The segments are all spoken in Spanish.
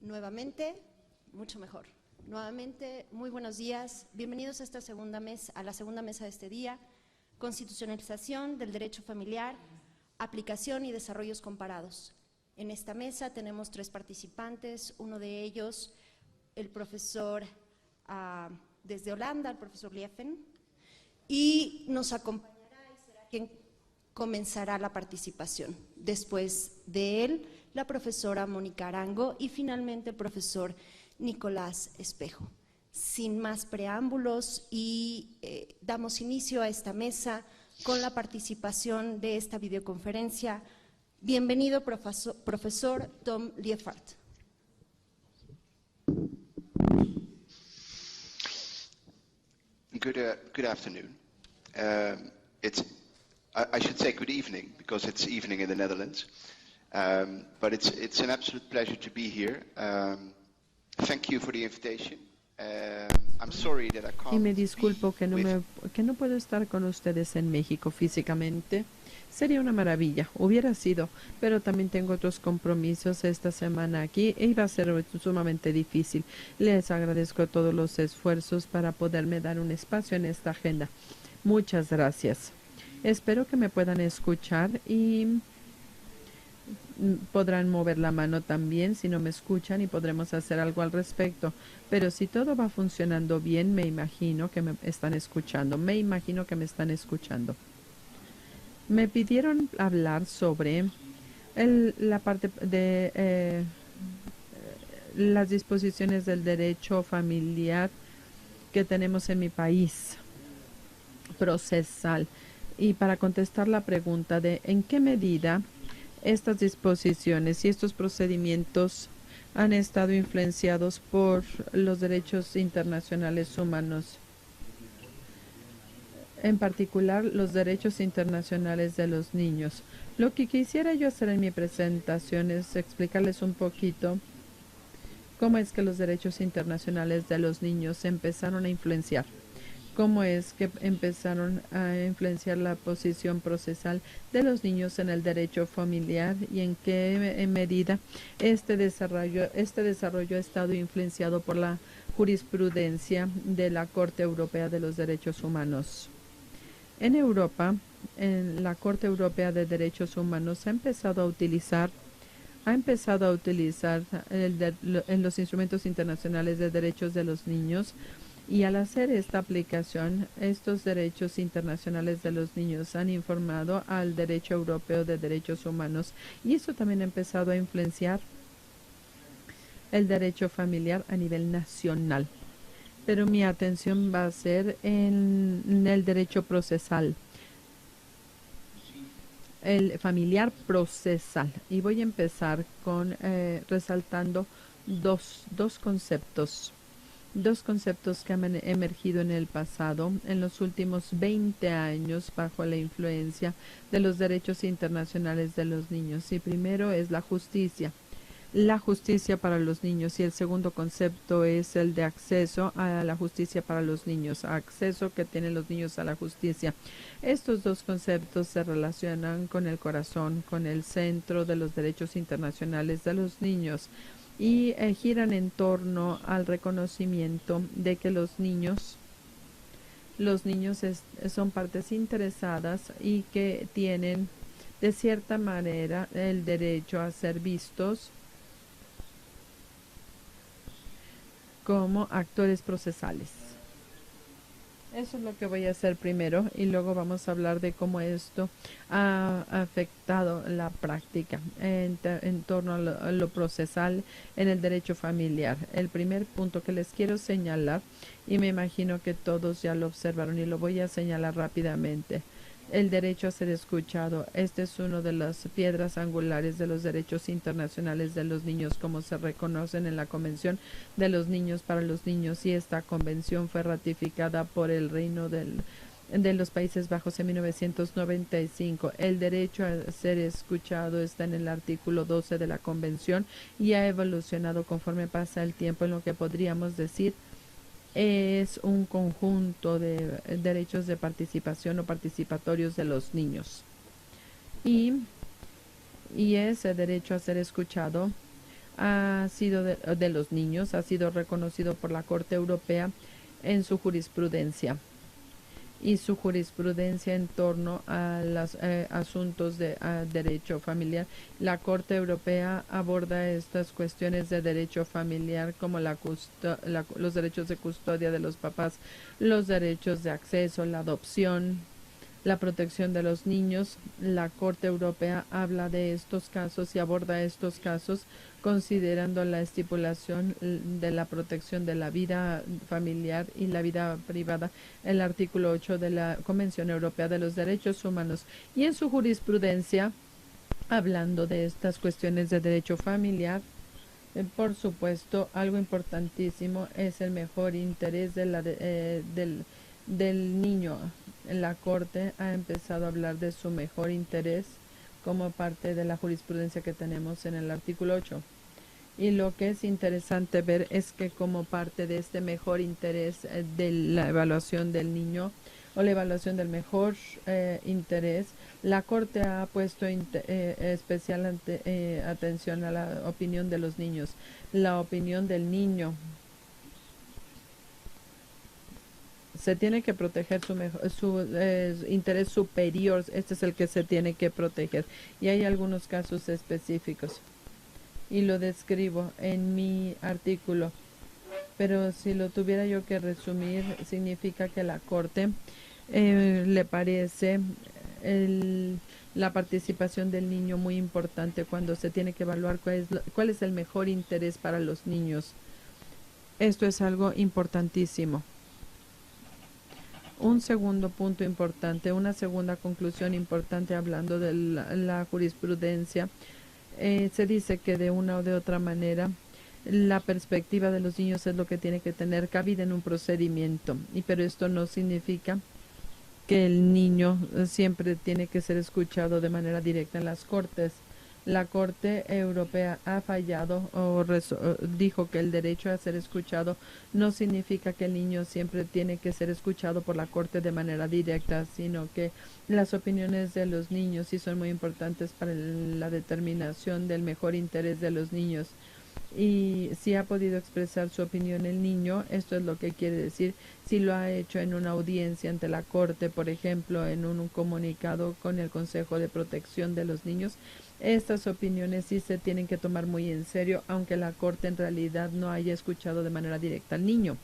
Nuevamente, mucho mejor. Nuevamente, muy buenos días. Bienvenidos a esta a la segunda mesa de este día. Constitucionalización del derecho familiar, aplicación y desarrollos comparados. En esta mesa tenemos 3 participantes, uno de ellos el profesor desde Holanda, el profesor Lieven, y nos acompañará y será quien comenzará la participación. Después de él, la profesora Mónica Arango y finalmente el profesor Nicolás Espejo. Sin más preámbulos y damos inicio a esta mesa con la participación de esta videoconferencia. Bienvenido, profesor Tom Lieffert. Good afternoon. I should say good evening because it's evening in the Netherlands. But it's an absolute pleasure to be here. Thank you for the invitation. I'm sorry that I can't. Y me disculpo que no puedo estar con ustedes en México físicamente. Sería una maravilla, hubiera sido, pero también tengo otros compromisos esta semana aquí e iba a ser sumamente difícil. Les agradezco todos los esfuerzos para poderme dar un espacio en esta agenda. Muchas gracias. Espero que me puedan escuchar y podrán mover la mano también si no me escuchan y podremos hacer algo al respecto. Pero si todo va funcionando bien, me imagino que me están escuchando. Me pidieron hablar sobre la parte de las disposiciones del derecho familiar que tenemos en mi país, procesal. Y para contestar la pregunta de en qué medida estas disposiciones y estos procedimientos han estado influenciados por los derechos internacionales humanos, en particular los derechos internacionales de los niños. Lo que quisiera yo hacer en mi presentación es explicarles un poquito cómo es que los derechos internacionales de los niños empezaron a influenciar. Cómo es que empezaron a influenciar la posición procesal de los niños en el derecho familiar y en qué medida este desarrollo ha estado influenciado por la jurisprudencia de la Corte Europea de los Derechos Humanos. En Europa, en la Corte Europea de Derechos Humanos ha empezado a utilizar en los instrumentos internacionales de derechos de los niños, y al hacer esta aplicación, estos derechos internacionales de los niños han informado al derecho europeo de derechos humanos, y eso también ha empezado a influenciar el derecho familiar a nivel nacional. Pero mi atención va a ser en el derecho procesal, el familiar procesal. Y voy a empezar con resaltando dos conceptos que han emergido en el pasado, en los últimos 20 años, bajo la influencia de los derechos internacionales de los niños. Y primero es la justicia para los niños, y el segundo concepto es el de acceso a la justicia para los niños, acceso que tienen los niños a la justicia. Estos dos conceptos se relacionan con el corazón, con el centro de los derechos internacionales de los niños, y giran en torno al reconocimiento de que los niños son partes interesadas y que tienen de cierta manera el derecho a ser vistos como actores procesales. Eso es lo que voy a hacer primero, y luego vamos a hablar de cómo esto ha afectado la práctica en torno a lo procesal en el derecho familiar. El primer punto que les quiero señalar, y me imagino que todos ya lo observaron y lo voy a señalar rápidamente: el derecho a ser escuchado. Este es uno de las piedras angulares de los derechos internacionales de los niños, como se reconocen en la Convención de los Niños para los Niños, y esta convención fue ratificada por el Reino de los Países Bajos en 1995. El derecho a ser escuchado está en el artículo 12 de la Convención y ha evolucionado conforme pasa el tiempo, en lo que podríamos decir es un conjunto de derechos de participación o participatorios de los niños. Y ese derecho a ser escuchado ha sido de los niños, ha sido reconocido por la Corte Europea en su jurisprudencia y su jurisprudencia en torno a los asuntos de derecho familiar. La Corte Europea aborda estas cuestiones de derecho familiar como los derechos de custodia de los papás, los derechos de acceso, la adopción, la protección de los niños. La Corte Europea habla de estos casos y aborda estos casos considerando la estipulación de la protección de la vida familiar y la vida privada, el artículo 8 de la Convención Europea de los Derechos Humanos. Y en su jurisprudencia, hablando de estas cuestiones de derecho familiar, por supuesto, algo importantísimo es el mejor interés de del niño. La Corte ha empezado a hablar de su mejor interés como parte de la jurisprudencia que tenemos en el artículo 8. Y lo que es interesante ver es que como parte de este mejor interés de la evaluación del niño o la evaluación del mejor interés, la Corte ha puesto especial atención a la opinión de los niños. La opinión del niño se tiene que proteger su interés superior, este es el que se tiene que proteger. Y hay algunos casos específicos. Y lo describo en mi artículo. Pero si lo tuviera yo que resumir, significa que la Corte le parece la participación del niño muy importante cuando se tiene que evaluar cuál es el mejor interés para los niños. Esto es algo importantísimo. Un segundo punto importante, una segunda conclusión importante hablando de la jurisprudencia, se dice que de una o de otra manera la perspectiva de los niños es lo que tiene que tener cabida en un procedimiento, pero esto no significa que el niño siempre tiene que ser escuchado de manera directa en las cortes. La Corte Europea ha fallado o dijo que el derecho a ser escuchado no significa que el niño siempre tiene que ser escuchado por la Corte de manera directa, sino que las opiniones de los niños sí son muy importantes para la determinación del mejor interés de los niños. Y si ha podido expresar su opinión el niño, esto es lo que quiere decir si lo ha hecho en una audiencia ante la Corte, por ejemplo, en un comunicado con el Consejo de Protección de los Niños. Estas opiniones sí se tienen que tomar muy en serio, aunque la Corte en realidad no haya escuchado de manera directa al niño.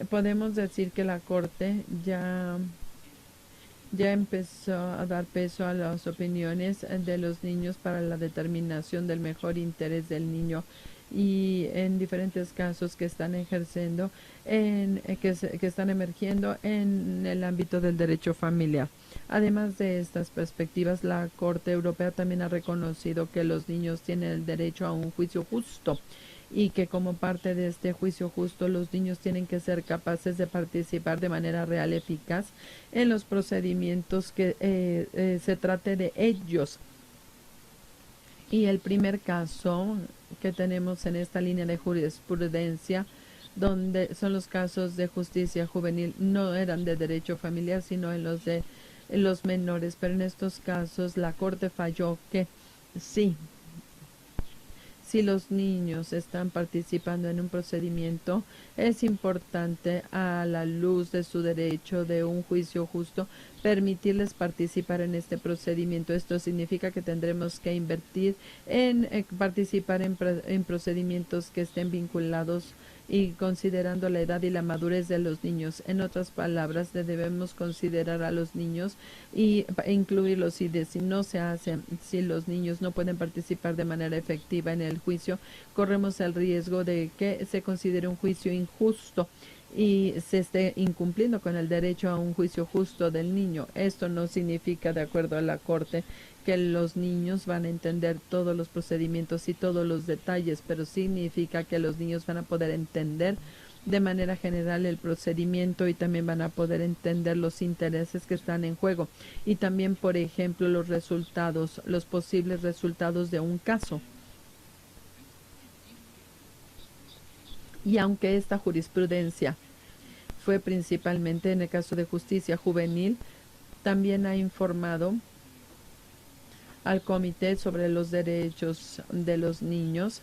Podemos decir que la Corte ya empezó a dar peso a las opiniones de los niños para la determinación del mejor interés del niño y en diferentes casos que están ejerciendo, que están emergiendo en el ámbito del derecho familiar. Además de estas perspectivas, la Corte Europea también ha reconocido que los niños tienen el derecho a un juicio justo y que como parte de este juicio justo los niños tienen que ser capaces de participar de manera real, eficaz en los procedimientos que se trate de ellos. Y el primer caso que tenemos en esta línea de jurisprudencia, donde son los casos de justicia juvenil, no eran de derecho familiar, sino en los de los menores, pero en estos casos la Corte falló que sí, si los niños están participando en un procedimiento, es importante, a la luz de su derecho de un juicio justo, permitirles participar en este procedimiento. Esto significa que tendremos que invertir en participar en procedimientos que estén vinculados y considerando la edad y la madurez de los niños. En otras palabras, debemos considerar a los niños e incluirlos, y si no se hace, si los niños no pueden participar de manera efectiva en el juicio, corremos el riesgo de que se considere un juicio injusto y se esté incumpliendo con el derecho a un juicio justo del niño. Esto no significa, de acuerdo a la Corte, que los niños van a entender todos los procedimientos y todos los detalles, pero significa que los niños van a poder entender de manera general el procedimiento y también van a poder entender los intereses que están en juego y también, por ejemplo, los resultados, los posibles resultados de un caso. Y aunque esta jurisprudencia fue principalmente en el caso de justicia juvenil, también ha informado al Comité sobre los Derechos de los Niños,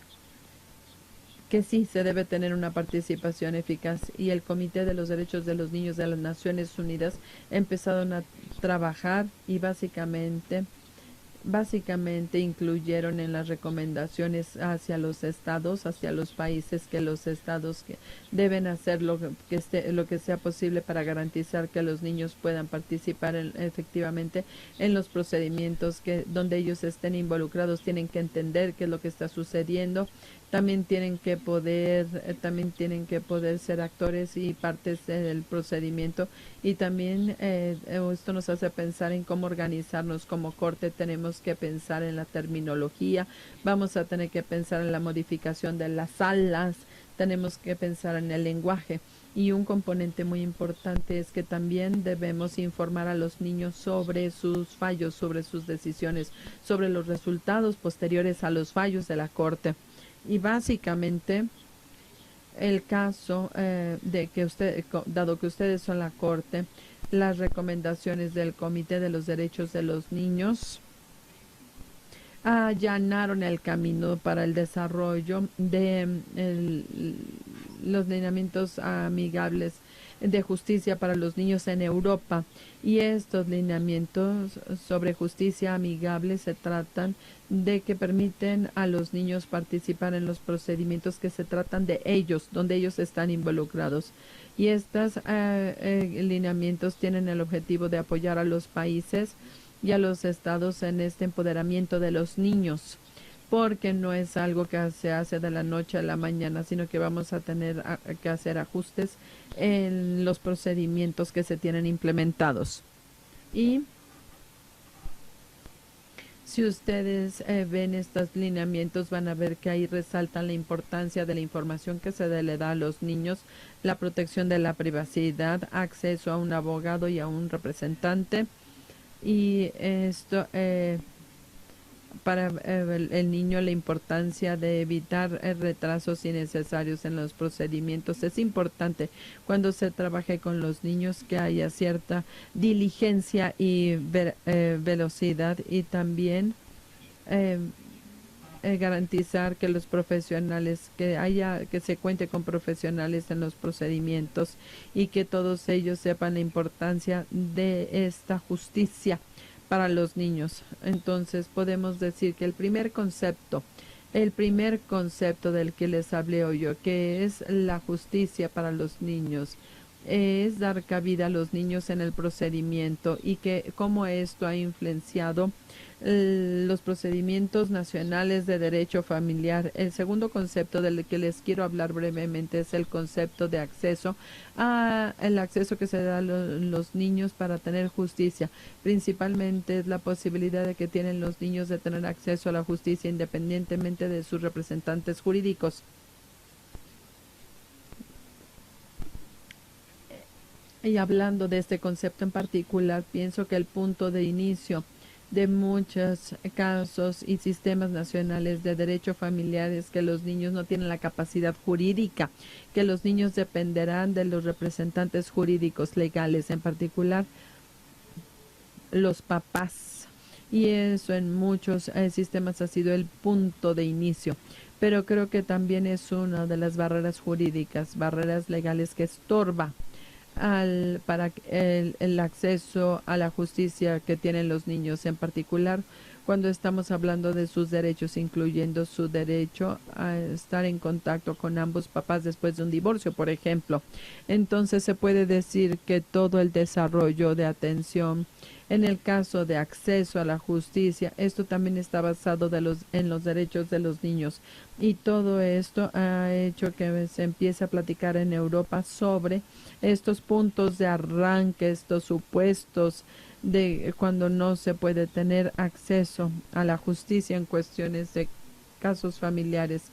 que sí se debe tener una participación eficaz, y el Comité de los Derechos de los Niños de las Naciones Unidas empezaron a trabajar y básicamente incluyeron en las recomendaciones hacia los estados, hacia los países, que los estados que deben hacer lo que sea posible para garantizar que los niños puedan participar efectivamente en los procedimientos donde ellos estén involucrados. Tienen que entender qué es lo que está sucediendo. También tienen que poder ser actores y partes del procedimiento, y también esto nos hace pensar en cómo organizarnos como corte. Tenemos que pensar en la terminología, vamos a tener que pensar en la modificación de las salas, tenemos que pensar en el lenguaje, y un componente muy importante es que también debemos informar a los niños sobre sus fallos, sobre sus decisiones, sobre los resultados posteriores a los fallos de la corte. Y básicamente el caso de que dado que ustedes son la Corte, las recomendaciones del Comité de los Derechos de los Niños allanaron el camino para el desarrollo de los lineamientos amigables de justicia para los niños en Europa. Y estos lineamientos sobre justicia amigable se tratan de que permiten a los niños participar en los procedimientos que se tratan de ellos, donde ellos están involucrados. Y estos lineamientos tienen el objetivo de apoyar a los países y a los estados en este empoderamiento de los niños, porque no es algo que se hace de la noche a la mañana, sino que vamos a tener que hacer ajustes en los procedimientos que se tienen implementados. Y si ustedes ven estos lineamientos, van a ver que ahí resaltan la importancia de la información que se le da a los niños, la protección de la privacidad, acceso a un abogado y a un representante, y esto para el niño, la importancia de evitar retrasos innecesarios en los procedimientos. Es importante cuando se trabaje con los niños que haya cierta diligencia y velocidad, y también garantizar que los profesionales, que se cuente con profesionales en los procedimientos, y que todos ellos sepan la importancia de esta justicia para los niños. Entonces podemos decir que el primer concepto del que les hablé hoy, que es la justicia para los niños, es dar cabida a los niños en el procedimiento, y que cómo esto ha influenciado los procedimientos nacionales de derecho familiar. El segundo concepto del que les quiero hablar brevemente es el concepto de acceso, el acceso que se da a los niños para tener justicia. Principalmente es la posibilidad de que tienen los niños de tener acceso a la justicia independientemente de sus representantes jurídicos. Y hablando de este concepto en particular, pienso que el punto de inicio de muchos casos y sistemas nacionales de derecho familiar es que los niños no tienen la capacidad jurídica, que los niños dependerán de los representantes jurídicos legales, en particular los papás. Y eso en muchos sistemas ha sido el punto de inicio. Pero creo que también es una de las barreras jurídicas, barreras legales, que estorba para el acceso a la justicia que tienen los niños, en particular cuando estamos hablando de sus derechos, incluyendo su derecho a estar en contacto con ambos papás después de un divorcio, por ejemplo. Entonces se puede decir que todo el desarrollo de atención en el caso de acceso a la justicia, esto también está basado en los derechos de los niños, y todo esto ha hecho que se empiece a platicar en Europa sobre estos puntos de arranque, estos supuestos de cuando no se puede tener acceso a la justicia en cuestiones de casos familiares.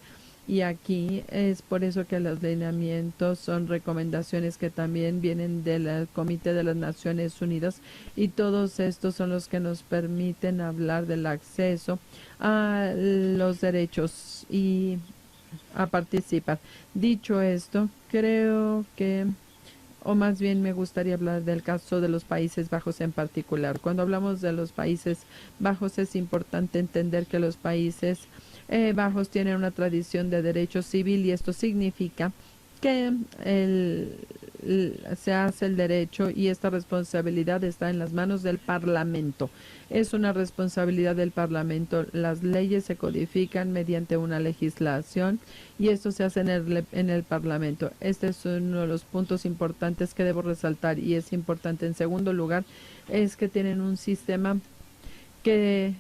Y aquí es por eso que los lineamientos son recomendaciones que también vienen del Comité de las Naciones Unidas, y todos estos son los que nos permiten hablar del acceso a los derechos y a participar. Dicho esto, creo que o más bien me gustaría hablar del caso de los Países Bajos en particular. Cuando hablamos de los Países Bajos es importante entender que los Países Bajos tienen una tradición de derecho civil y esto significa que se hace el derecho y esta responsabilidad está en las manos del Parlamento. Es una responsabilidad del Parlamento. Las leyes se codifican mediante una legislación y esto se hace en el Parlamento. Este es uno de los puntos importantes que debo resaltar y es importante. En segundo lugar, es que tienen un sistema que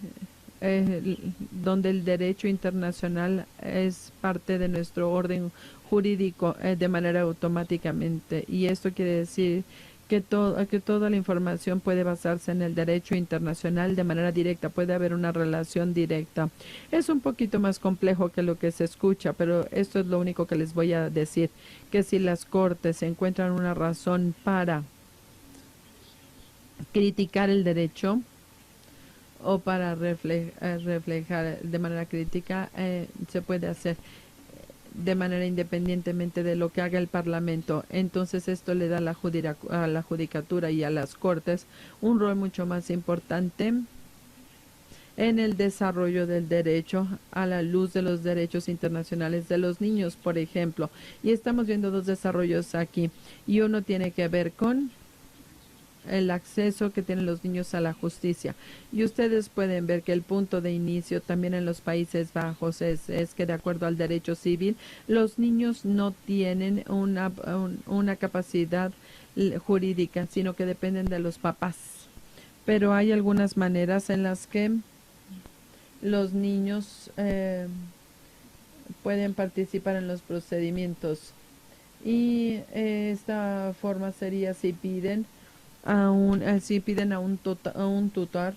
donde el derecho internacional es parte de nuestro orden jurídico de manera automáticamente, y esto quiere decir que toda la información puede basarse en el derecho internacional de manera directa, puede haber una relación directa. Es un poquito más complejo que lo que se escucha, pero esto es lo único que les voy a decir, que si las cortes encuentran una razón para criticar el derecho, o para reflejar de manera crítica, se puede hacer de manera independientemente de lo que haga el Parlamento. Entonces esto le da a la judicatura y a las cortes un rol mucho más importante en el desarrollo del derecho a la luz de los derechos internacionales de los niños, por ejemplo. Y estamos viendo dos desarrollos aquí, y uno tiene que ver con el acceso que tienen los niños a la justicia. Y ustedes pueden ver que el punto de inicio también en los Países Bajos es que de acuerdo al derecho civil, los niños no tienen una capacidad jurídica, sino que dependen de los papás. Pero hay algunas maneras en las que los niños pueden participar en los procedimientos. Y esta forma sería si piden a un tutor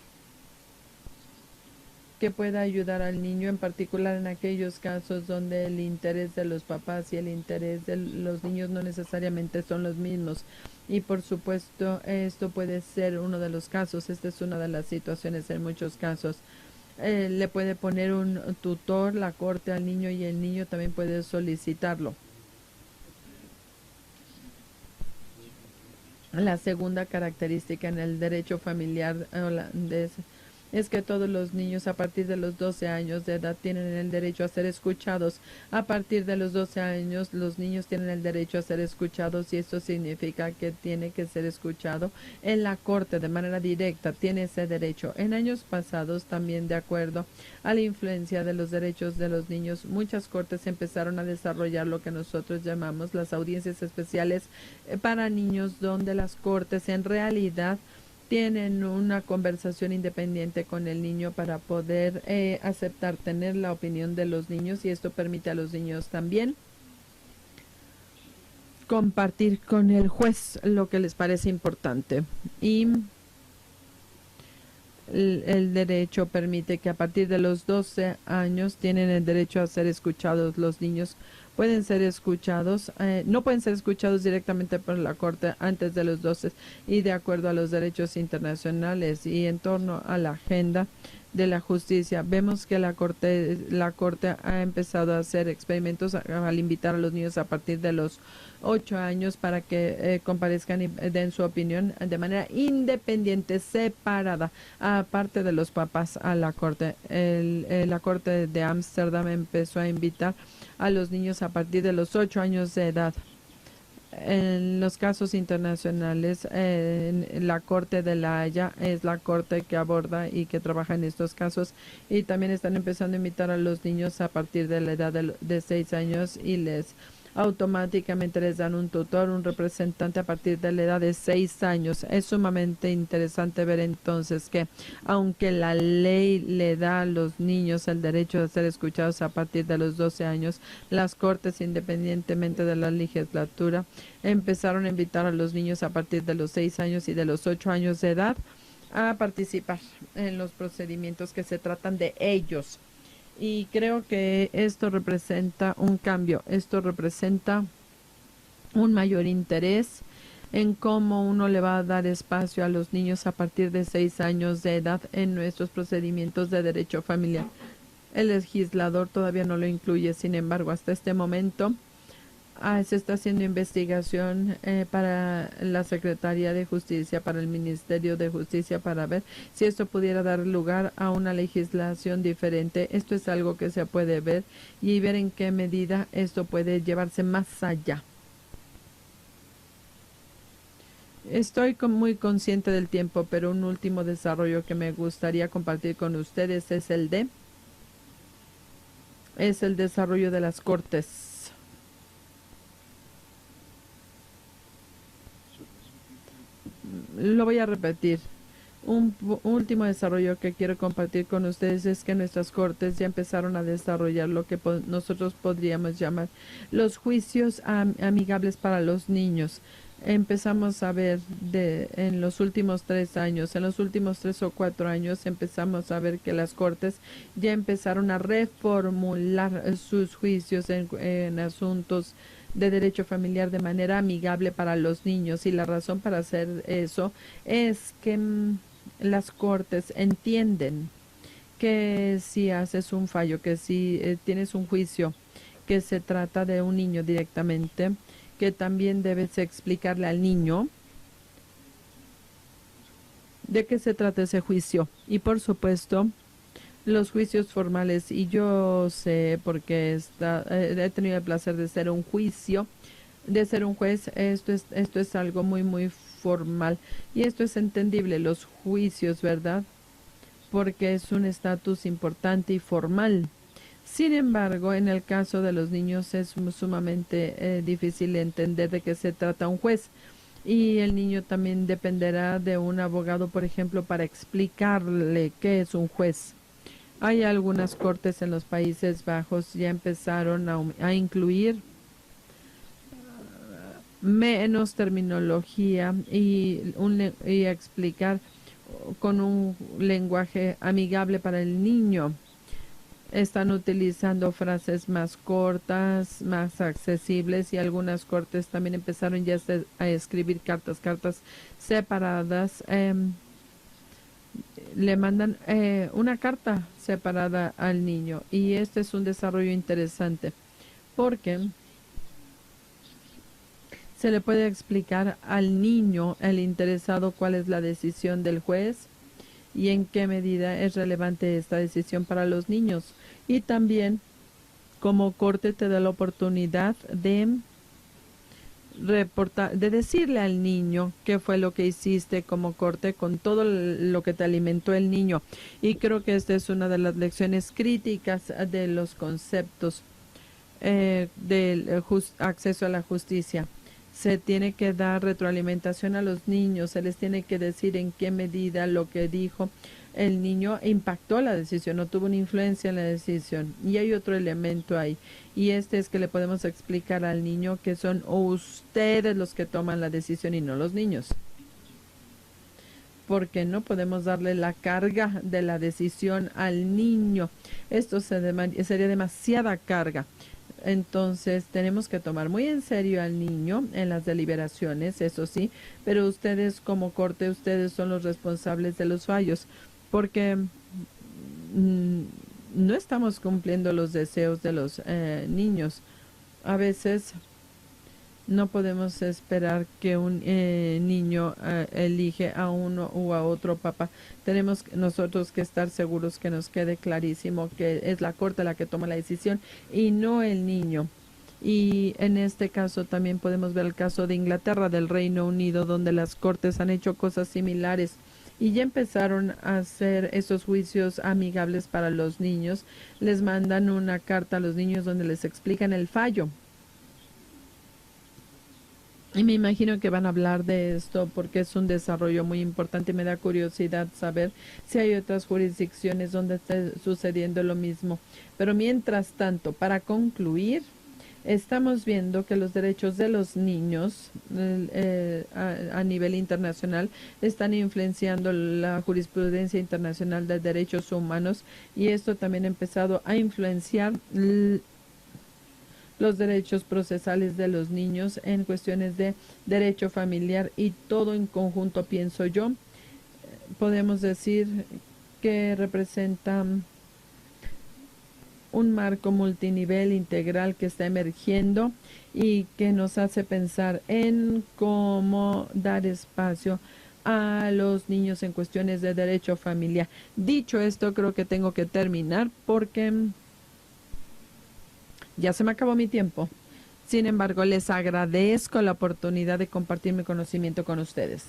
que pueda ayudar al niño, en particular en aquellos casos donde el interés de los papás y el interés de los niños no necesariamente son los mismos. Y por supuesto, esto puede ser uno de los casos. Esta es una de las situaciones en muchos casos. Le puede poner un tutor, la corte, al niño, y el niño también puede solicitarlo. La segunda característica en el derecho familiar holandés es que todos los niños a partir de los 12 años de edad tienen el derecho a ser escuchados. A partir de los 12 años los niños tienen el derecho a ser escuchados, y esto significa que tiene que ser escuchado en la corte de manera directa. Tiene ese derecho. En años pasados, también de acuerdo a la influencia de los derechos de los niños, muchas cortes empezaron a desarrollar lo que nosotros llamamos las audiencias especiales para niños, donde las cortes en realidad tienen una conversación independiente con el niño para poder tener la opinión de los niños, y esto permite a los niños también compartir con el juez lo que les parece importante. Y el derecho permite que a partir de los 12 años tienen el derecho a ser escuchados. Los niños pueden ser escuchados, no pueden ser escuchados directamente por la corte antes de los 12, y de acuerdo a los derechos internacionales y en torno a la agenda de la justicia, vemos que la corte ha empezado a hacer experimentos al invitar a los niños a partir de los 8 años para que comparezcan y den su opinión de manera independiente, separada, aparte de los papás, a la corte. La corte de Ámsterdam empezó a invitar a los niños a partir de los 8 años de edad. En los casos internacionales, la Corte de La Haya es la corte que aborda y que trabaja en estos casos, y también están empezando a invitar a los niños a partir de la edad de 6 años, y automáticamente les dan un tutor, un representante a partir de la edad de 6 años. Es sumamente interesante ver entonces que aunque la ley le da a los niños el derecho de ser escuchados a partir de los 12 años, las cortes, independientemente de la legislatura, empezaron a invitar a los niños a partir de los 6 años y de los 8 años de edad a participar en los procedimientos que se tratan de ellos. Y creo que esto representa un cambio, esto representa un mayor interés en cómo uno le va a dar espacio a los niños a partir de 6 años de edad en nuestros procedimientos de derecho familiar. El legislador todavía no lo incluye, sin embargo, hasta este momento Se está haciendo investigación para la Secretaría de Justicia, para el Ministerio de Justicia, para ver si esto pudiera dar lugar a una legislación diferente. Esto es algo que se puede ver y ver en qué medida esto puede llevarse más allá. Estoy muy consciente del tiempo, pero un último desarrollo que me gustaría compartir con ustedes es el desarrollo de las cortes. Lo voy a repetir. Un último desarrollo que quiero compartir con ustedes es que nuestras cortes ya empezaron a desarrollar lo que nosotros podríamos llamar los juicios amigables para los niños. Empezamos a ver en los últimos 3 años, en los últimos 3 o 4 años, empezamos a ver que las cortes ya empezaron a reformular sus juicios en asuntos de derecho familiar de manera amigable para los niños, y la razón para hacer eso es que las cortes entienden que si haces un fallo, que si tienes un juicio que se trata de un niño directamente, que también debes explicarle al niño de qué se trata ese juicio. Y por supuesto, los juicios formales, y yo sé porque he tenido el placer de ser un juez, esto es algo muy, muy formal. Y esto es entendible, los juicios, ¿verdad? Porque es un estatus importante y formal. Sin embargo, en el caso de los niños es sumamente difícil entender de qué se trata un juez. Y el niño también dependerá de un abogado, por ejemplo, para explicarle qué es un juez. Hay algunas cortes en los Países Bajos ya empezaron a incluir menos terminología y explicar con un lenguaje amigable para el niño. Están utilizando frases más cortas, más accesibles, y algunas cortes también empezaron ya a escribir cartas separadas. Le mandan una carta separada al niño, y este es un desarrollo interesante porque se le puede explicar al niño, el interesado, cuál es la decisión del juez y en qué medida es relevante esta decisión para los niños. Y también, como corte, te da la oportunidad de decirle al niño qué fue lo que hiciste como corte con todo lo que te alimentó el niño. Y creo que esta es una de las lecciones críticas de los conceptos del acceso a la justicia. Se tiene que dar retroalimentación a los niños, se les tiene que decir en qué medida lo que dijo el niño impactó la decisión, no tuvo una influencia en la decisión. Y hay otro elemento ahí, y este es que le podemos explicar al niño que son ustedes los que toman la decisión y no los niños. Porque no podemos darle la carga de la decisión al niño. Esto sería demasiada carga. Entonces tenemos que tomar muy en serio al niño en las deliberaciones, eso sí, pero ustedes como corte, ustedes son los responsables de los fallos, porque no estamos cumpliendo los deseos de los niños. A veces no podemos esperar que un niño elige a uno u a otro papá. Tenemos nosotros que estar seguros, que nos quede clarísimo que es la corte la que toma la decisión y no el niño. Y en este caso también podemos ver el caso de Inglaterra, del Reino Unido, donde las cortes han hecho cosas similares y ya empezaron a hacer esos juicios amigables para los niños. Les mandan una carta a los niños donde les explican el fallo. Y me imagino que van a hablar de esto porque es un desarrollo muy importante y me da curiosidad saber si hay otras jurisdicciones donde esté sucediendo lo mismo. Pero mientras tanto, para concluir, estamos viendo que los derechos de los niños a nivel internacional están influenciando la jurisprudencia internacional de derechos humanos, y esto también ha empezado a influenciar los derechos procesales de los niños en cuestiones de derecho familiar, y todo en conjunto, pienso yo, podemos decir que representa un marco multinivel integral que está emergiendo y que nos hace pensar en cómo dar espacio a los niños en cuestiones de derecho familiar. Dicho esto, creo que tengo que terminar porque ya se me acabó mi tiempo. Sin embargo, les agradezco la oportunidad de compartir mi conocimiento con ustedes.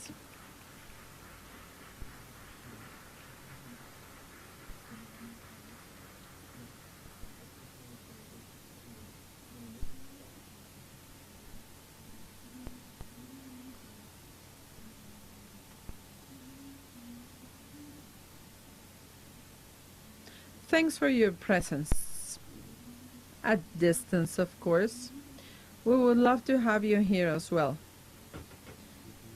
Thanks for your presence. At distance, of course. We would love to have you here as well.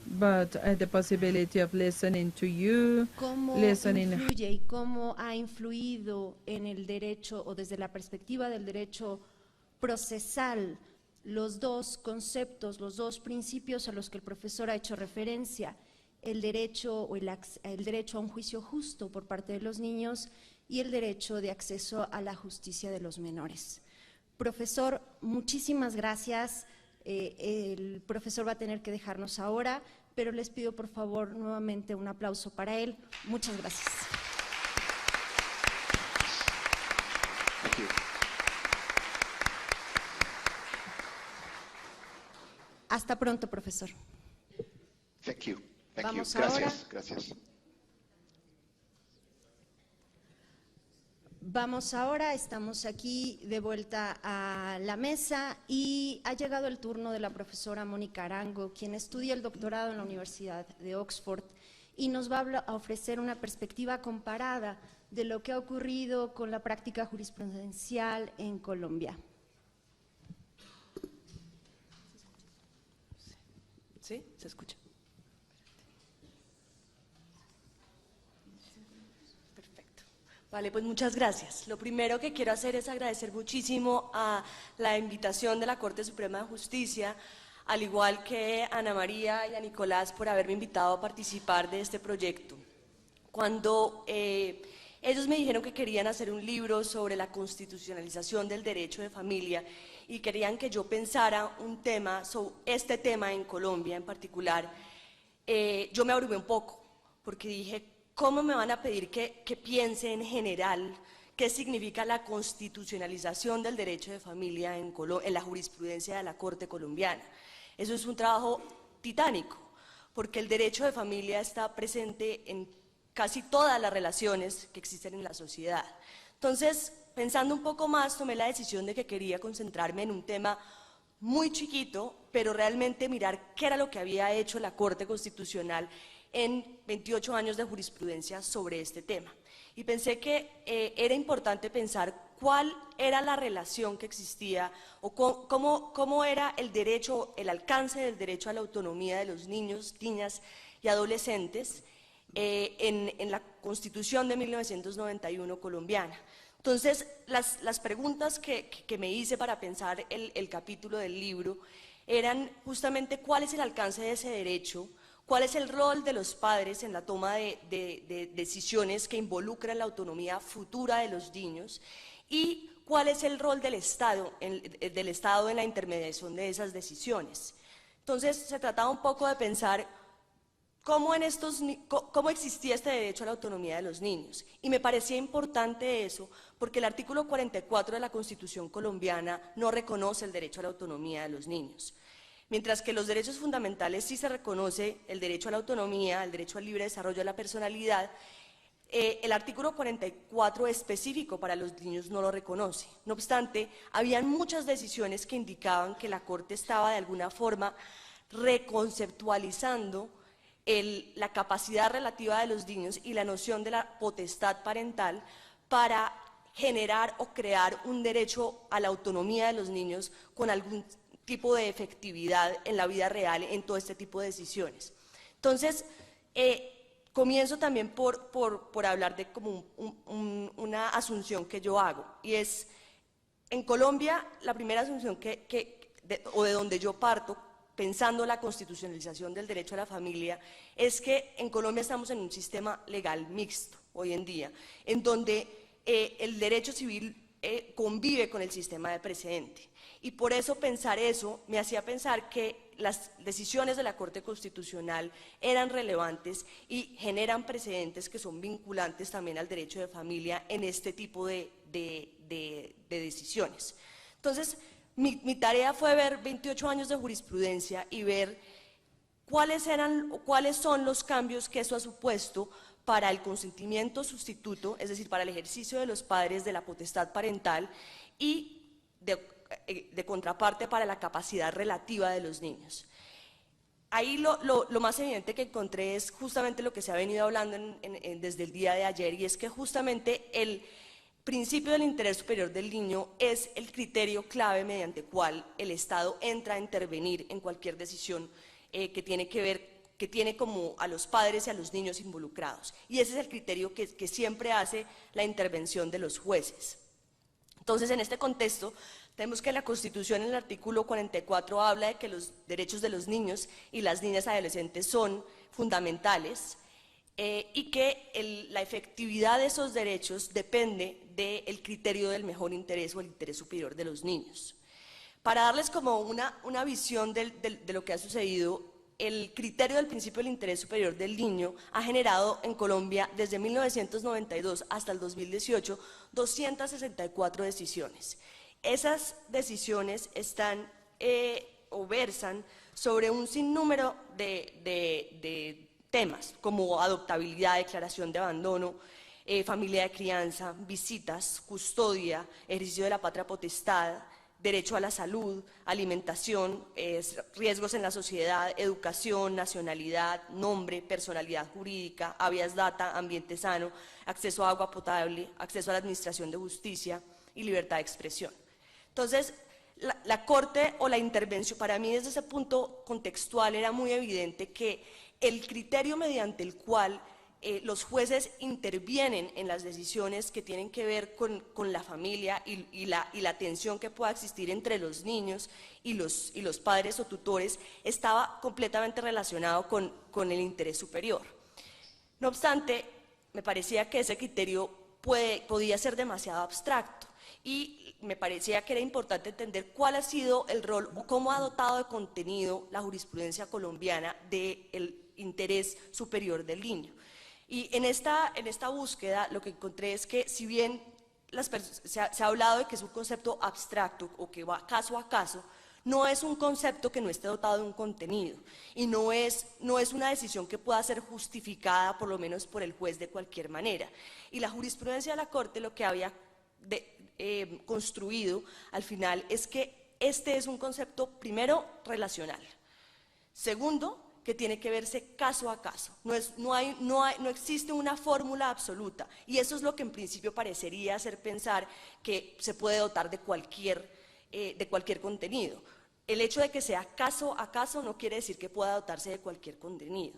But the possibility of listening to you, ¿Cómo listening. influye y cómo ha influido en el derecho o desde la perspectiva del derecho procesal los dos conceptos, los dos principios a los que el profesor ha hecho referencia, el derecho o el derecho a un juicio justo por parte de los niños y el derecho de acceso a la justicia de los menores? Profesor, muchísimas gracias. El profesor va a tener que dejarnos ahora, pero les pido por favor nuevamente un aplauso para él. Muchas gracias. Thank you. Hasta pronto, profesor. Thank you. Thank you. Vamos Gracias. ahora. Gracias. Vamos ahora, estamos aquí de vuelta a la mesa y ha llegado el turno de la profesora Mónica Arango, quien estudia el doctorado en la Universidad de Oxford y nos va a ofrecer una perspectiva comparada de lo que ha ocurrido con la práctica jurisprudencial en Colombia. ¿Sí? ¿Se escucha? Perfecto. Vale, pues muchas gracias. Lo primero que quiero hacer es agradecer muchísimo a la invitación de la Corte Suprema de Justicia, al igual que a Ana María y a Nicolás por haberme invitado a participar de este proyecto. Cuando ellos me dijeron que querían hacer un libro sobre la constitucionalización del derecho de familia y querían que yo pensara un tema, sobre este tema en Colombia en particular, yo me abrumé un poco, porque dije, ¿cómo me van a pedir que piense en general qué significa la constitucionalización del derecho de familia en la jurisprudencia de la Corte colombiana? Eso es un trabajo titánico, porque el derecho de familia está presente en casi todas las relaciones que existen en la sociedad. Entonces, pensando un poco más, tomé la decisión de que quería concentrarme en un tema muy chiquito, pero realmente mirar qué era lo que había hecho la Corte Constitucional en 28 años de jurisprudencia sobre este tema. Y pensé que era importante pensar cuál era la relación que existía o cómo era el derecho, el alcance del derecho a la autonomía de los niños, niñas y adolescentes en la Constitución de 1991 colombiana. Entonces, las preguntas que me hice para pensar el capítulo del libro eran justamente cuál es el alcance de ese derecho, cuál es el rol de los padres en la toma de decisiones que involucran la autonomía futura de los niños y cuál es el rol del Estado en la intermediación de esas decisiones. Entonces, se trataba un poco de pensar cómo existía este derecho a la autonomía de los niños. Y me parecía importante eso, porque el artículo 44 de la Constitución colombiana no reconoce el derecho a la autonomía de los niños. Mientras que los derechos fundamentales sí se reconoce el derecho a la autonomía, el derecho al libre desarrollo de la personalidad, el artículo 44 específico para los niños no lo reconoce. No obstante, habían muchas decisiones que indicaban que la Corte estaba de alguna forma reconceptualizando la capacidad relativa de los niños y la noción de la potestad parental para generar o crear un derecho a la autonomía de los niños con algún tipo de efectividad en la vida real en todo este tipo de decisiones. Entonces, comienzo también por hablar de como una asunción que yo hago, y es, en Colombia, la primera asunción o de donde yo parto, pensando la constitucionalización del derecho a la familia, es que en Colombia estamos en un sistema legal mixto hoy en día, en donde el derecho civil convive con el sistema de precedente. Y por eso pensar eso me hacía pensar que las decisiones de la Corte Constitucional eran relevantes y generan precedentes que son vinculantes también al derecho de familia en este tipo de decisiones. Entonces, mi tarea fue ver 28 años de jurisprudencia y ver cuáles son los cambios que eso ha supuesto para el consentimiento sustituto, es decir, para el ejercicio de los padres de la potestad parental y de contraparte para la capacidad relativa de los niños. Ahí lo más evidente que encontré es justamente lo que se ha venido hablando desde el día de ayer, y es que justamente el principio del interés superior del niño es el criterio clave mediante el cual el Estado entra a intervenir en cualquier decisión que tiene como a los padres y a los niños involucrados. Y ese es el criterio que siempre hace la intervención de los jueces. Entonces, en este contexto, tenemos que la Constitución en el artículo 44 habla de que los derechos de los niños y las niñas adolescentes son fundamentales y que la efectividad de esos derechos depende del criterio del mejor interés o el interés superior de los niños. Para darles como una visión de lo que ha sucedido, el criterio del principio del interés superior del niño ha generado en Colombia desde 1992 hasta el 2018 264 decisiones. Esas decisiones están o versan sobre un sinnúmero de temas como adoptabilidad, declaración de abandono, familia de crianza, visitas, custodia, ejercicio de la patria potestad, derecho a la salud, alimentación, riesgos en la sociedad, educación, nacionalidad, nombre, personalidad jurídica, habeas data, ambiente sano, acceso a agua potable, acceso a la administración de justicia y libertad de expresión. Entonces, la Corte o la intervención, para mí desde ese punto contextual era muy evidente que el criterio mediante el cual los jueces intervienen en las decisiones que tienen que ver con la familia y la tensión que pueda existir entre los niños y los padres o tutores estaba completamente relacionado con el interés superior. No obstante, me parecía que ese criterio podía ser demasiado abstracto y me parecía que era importante entender cuál ha sido el rol o cómo ha dotado de contenido la jurisprudencia colombiana del interés superior del niño. Y en esta búsqueda lo que encontré es que si bien se ha hablado de que es un concepto abstracto o que va caso a caso, no es un concepto que no esté dotado de un contenido y no es una decisión que pueda ser justificada por lo menos por el juez de cualquier manera. Y la jurisprudencia de la Corte lo que había construido al final es que este es un concepto primero relacional, segundo que tiene que verse caso a caso, no existe una fórmula absoluta y eso es lo que en principio parecería hacer pensar que se puede dotar de cualquier contenido. El hecho de que sea caso a caso no quiere decir que pueda dotarse de cualquier contenido,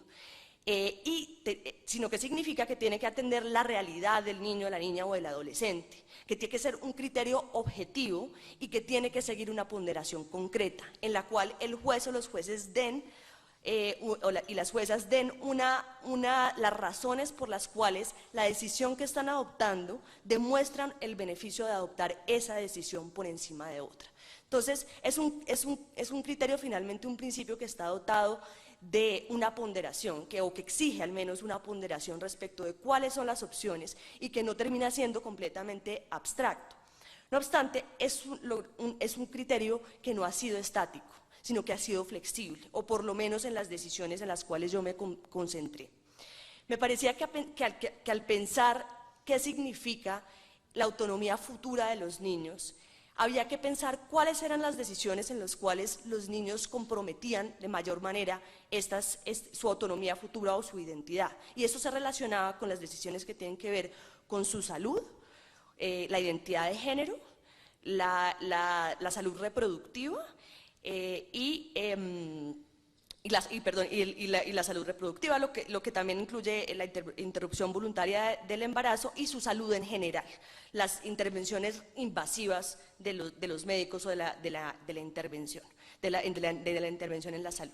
sino que significa que tiene que atender la realidad del niño, la niña o del adolescente, que tiene que ser un criterio objetivo y que tiene que seguir una ponderación concreta, en la cual el juez o los jueces den y las juezas den las razones por las cuales la decisión que están adoptando demuestran el beneficio de adoptar esa decisión por encima de otra. Entonces, es un criterio, finalmente un principio que está dotado de una ponderación, o que exige al menos una ponderación respecto de cuáles son las opciones y que no termina siendo completamente abstracto. No obstante, es un criterio que no ha sido estático, sino que ha sido flexible, o por lo menos en las decisiones en las cuales yo me concentré. Me parecía que al pensar qué significa la autonomía futura de los niños, había que pensar cuáles eran las decisiones en las cuales los niños comprometían de mayor manera su autonomía futura o su identidad. Y eso se relacionaba con las decisiones que tienen que ver con su salud, la identidad de género, la salud reproductiva, y la salud reproductiva, lo que también incluye la interrupción voluntaria del embarazo y su salud en general, las intervenciones invasivas de los médicos o de la intervención, de la intervención en la salud.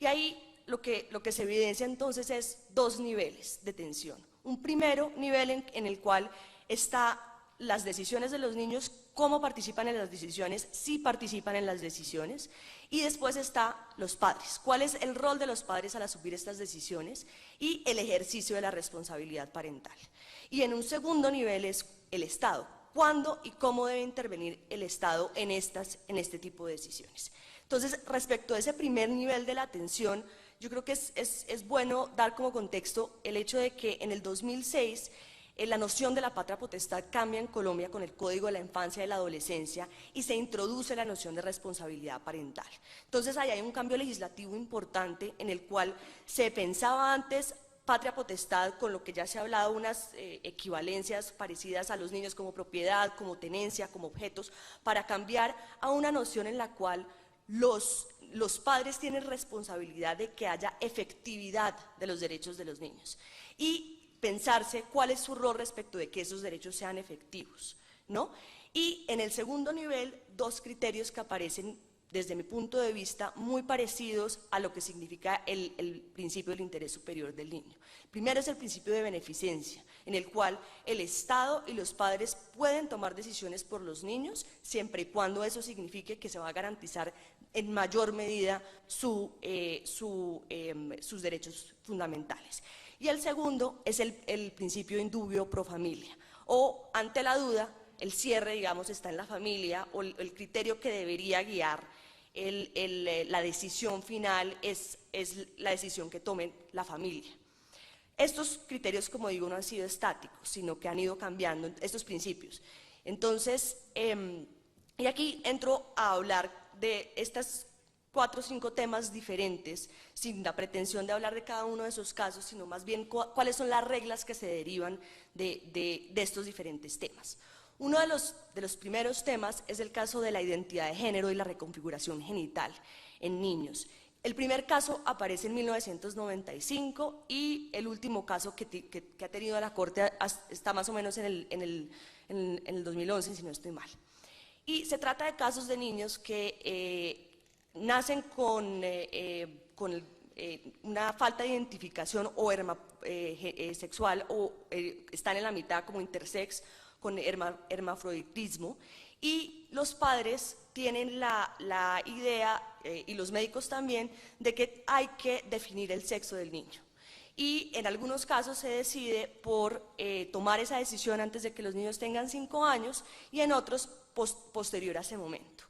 Y ahí lo que se evidencia entonces es dos niveles de tensión. Un primero nivel en el cual está las decisiones de los niños, cómo participan en las decisiones, si participan en las decisiones, y después está los padres, cuál es el rol de los padres al asumir estas decisiones y el ejercicio de la responsabilidad parental. Y en un segundo nivel es el Estado, cuándo y cómo debe intervenir el Estado en este tipo de decisiones. Entonces, respecto a ese primer nivel de la atención, yo creo que es bueno dar como contexto el hecho de que en el 2006 la noción de la patria potestad cambia en Colombia con el Código de la Infancia y la Adolescencia y se introduce la noción de responsabilidad parental. Entonces ahí hay un cambio legislativo importante en el cual se pensaba antes patria potestad, con lo que ya se ha hablado, unas equivalencias parecidas a los niños como propiedad, como tenencia, como objetos, para cambiar a una noción en la cual los padres tienen responsabilidad de que haya efectividad de los derechos de los niños y pensarse cuál es su rol respecto de que esos derechos sean efectivos, ¿no? Y en el segundo nivel, dos criterios que aparecen desde mi punto de vista muy parecidos a lo que significa el principio del interés superior del niño. Primero es el principio de beneficencia, en el cual el Estado y los padres pueden tomar decisiones por los niños siempre y cuando eso signifique que se va a garantizar en mayor medida sus derechos fundamentales. Y el segundo es el principio indubio pro familia, o ante la duda, el cierre, digamos, está en la familia, o el criterio que debería guiar la decisión final es la decisión que tome la familia. Estos criterios, como digo, no han sido estáticos, sino que han ido cambiando estos principios. Entonces, y aquí entro a hablar de estas 4 o 5 temas diferentes, sin la pretensión de hablar de cada uno de esos casos, sino más bien cuáles son las reglas que se derivan de estos diferentes temas. Uno de los primeros temas es el caso de la identidad de género y la reconfiguración genital en niños. El primer caso aparece en 1995 y el último caso que ha tenido la Corte está más o menos en el 2011, si no estoy mal. Y se trata de casos de niños que nacen con una falta de identificación o sexual o están en la mitad como intersex con hermafroditismo, y los padres tienen la idea, y los médicos también, de que hay que definir el sexo del niño. Y en algunos casos se decide por tomar esa decisión antes de que los niños tengan 5 años y en otros posterior a ese momento.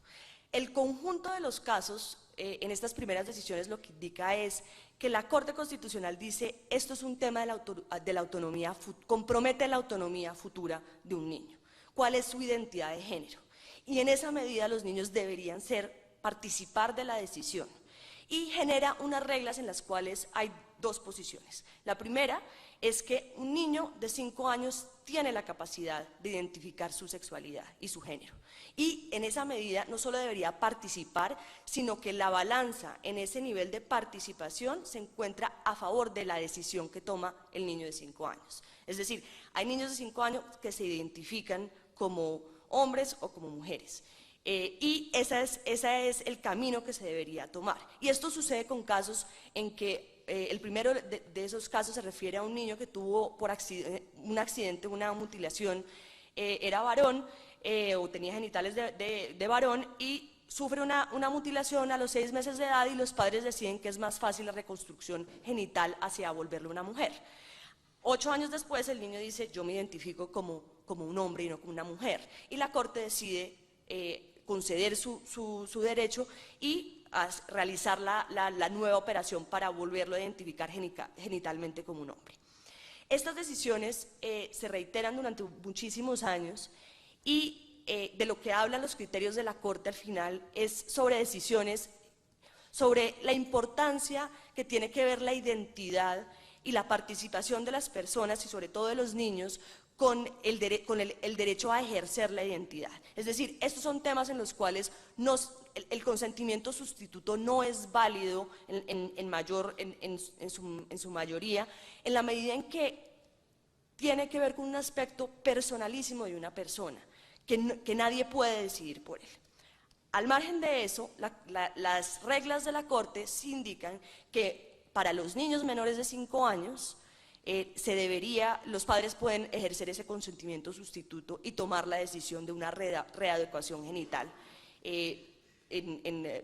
El conjunto de los casos en estas primeras decisiones lo que indica es que la Corte Constitucional dice esto es un tema de la autonomía, compromete la autonomía futura de un niño. ¿Cuál es su identidad de género? Y en esa medida los niños deberían participar de la decisión. Y genera unas reglas en las cuales hay 2 posiciones. La primera es que un niño de 5 años tiene la capacidad de identificar su sexualidad y su género. Y en esa medida no solo debería participar, sino que la balanza en ese nivel de participación se encuentra a favor de la decisión que toma el niño de 5 años. Es decir, hay niños de 5 años que se identifican como hombres o como mujeres. Y ese es el camino que se debería tomar. Y esto sucede con casos en que el primero de esos casos se refiere a un niño que tuvo por un accidente, una mutilación, era varón o tenía genitales de varón y sufre una mutilación a los 6 meses de edad y los padres deciden que es más fácil la reconstrucción genital hacia volverlo una mujer. 8 años después el niño dice yo me identifico como un hombre y no como una mujer y la Corte decide conceder su derecho y a realizar la nueva operación para volverlo a identificar genitalmente como un hombre. Estas decisiones se reiteran durante muchísimos años y de lo que hablan los criterios de la Corte al final es sobre decisiones, sobre la importancia que tiene que ver la identidad y la participación de las personas y sobre todo de los niños con el derecho a ejercer la identidad. Es decir, estos son temas en los cuales el consentimiento sustituto no es válido en su mayoría, en la medida en que tiene que ver con un aspecto personalísimo de una persona, que nadie puede decidir por él. Al margen de eso, las reglas de la Corte sí indican que para los niños menores de 5 años, los padres pueden ejercer ese consentimiento sustituto y tomar la decisión de una readecuación genital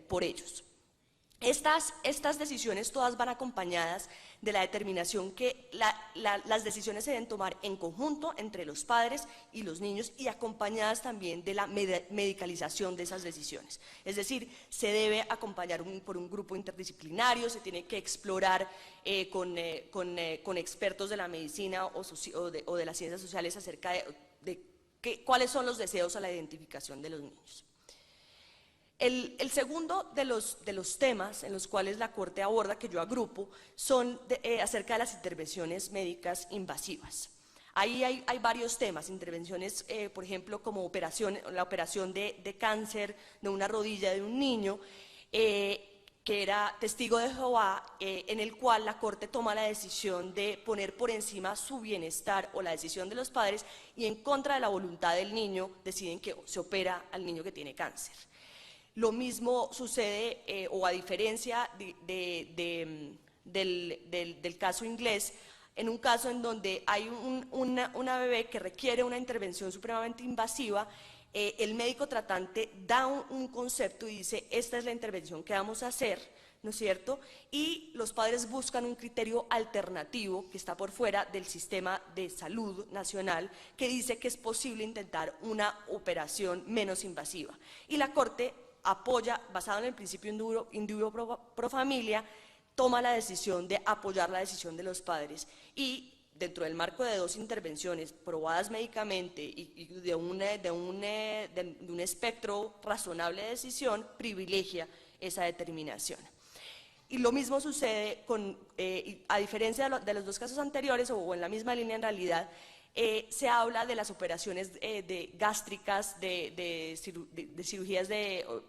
por ellos. Estas decisiones todas van acompañadas de la determinación que las decisiones se deben tomar en conjunto entre los padres y los niños y acompañadas también de la medicalización de esas decisiones. Es decir, se debe acompañar por un grupo interdisciplinario, se tiene que explorar con expertos de la medicina o de las ciencias sociales acerca de cuáles son los deseos a la identificación de los niños. El segundo de los temas en los cuales la Corte aborda, que yo agrupo, son acerca de las intervenciones médicas invasivas. Ahí hay varios temas, intervenciones, por ejemplo, como la operación de cáncer de una rodilla de un niño, que era testigo de Jehová, en el cual la Corte toma la decisión de poner por encima su bienestar o la decisión de los padres y en contra de la voluntad del niño deciden que se opera al niño que tiene cáncer. Lo mismo sucede, o a diferencia del caso inglés, en un caso en donde hay una bebé que requiere una intervención supremamente invasiva, el médico tratante da un concepto y dice, esta es la intervención que vamos a hacer, ¿no es cierto? Y los padres buscan un criterio alternativo que está por fuera del sistema de salud nacional, que dice que es posible intentar una operación menos invasiva. Y la Corte apoya, basado en el principio indubio pro familia, toma la decisión de apoyar la decisión de los padres y dentro del marco de dos intervenciones probadas médicamente y de un espectro razonable de decisión, privilegia esa determinación. Y lo mismo sucede a diferencia de los dos casos anteriores, o en la misma línea en realidad, se habla de las operaciones gástricas, de cirugías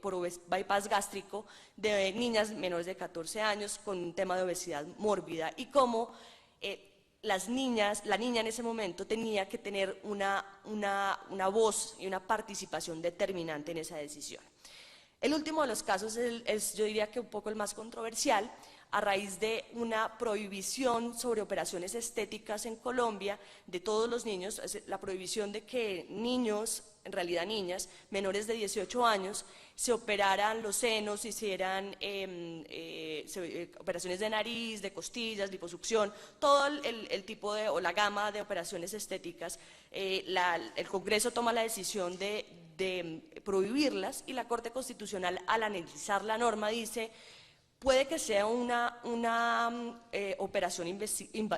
por bypass gástrico de niñas menores de 14 años con un tema de obesidad mórbida y cómo la niña en ese momento tenía que tener una voz y una participación determinante en esa decisión. El último de los casos es, yo diría que un poco el más controversial, a raíz de una prohibición sobre operaciones estéticas en Colombia de todos los niños, la prohibición de que niños, en realidad niñas, menores de 18 años, se operaran los senos, hicieran operaciones de nariz, de costillas, liposucción, todo el tipo o la gama de operaciones estéticas. El Congreso toma la decisión de prohibirlas y la Corte Constitucional, al analizar la norma, dice: puede que sea una operación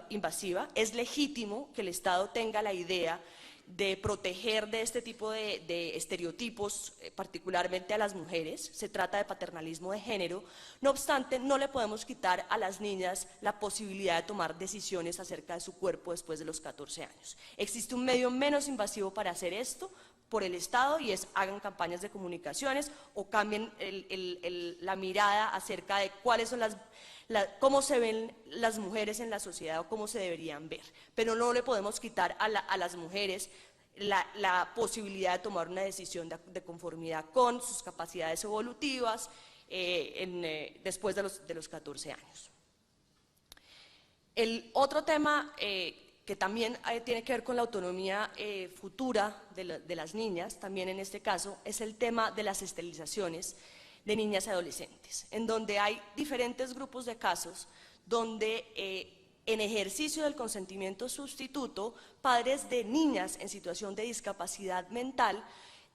invasiva, es legítimo que el Estado tenga la idea de proteger de este tipo de estereotipos, particularmente a las mujeres, se trata de paternalismo de género, no obstante, no le podemos quitar a las niñas la posibilidad de tomar decisiones acerca de su cuerpo después de los 14 años. Existe un medio menos invasivo para hacer esto por el Estado y es hagan campañas de comunicaciones o cambien la mirada acerca de cuáles son cómo se ven las mujeres en la sociedad o cómo se deberían ver. Pero no le podemos quitar a las mujeres la posibilidad de tomar una decisión de conformidad con sus capacidades evolutivas después de los 14 años. El otro tema que también tiene que ver con la autonomía futura de las niñas, también en este caso, es el tema de las esterilizaciones de niñas y adolescentes, en donde hay diferentes grupos de casos donde en ejercicio del consentimiento sustituto, padres de niñas en situación de discapacidad mental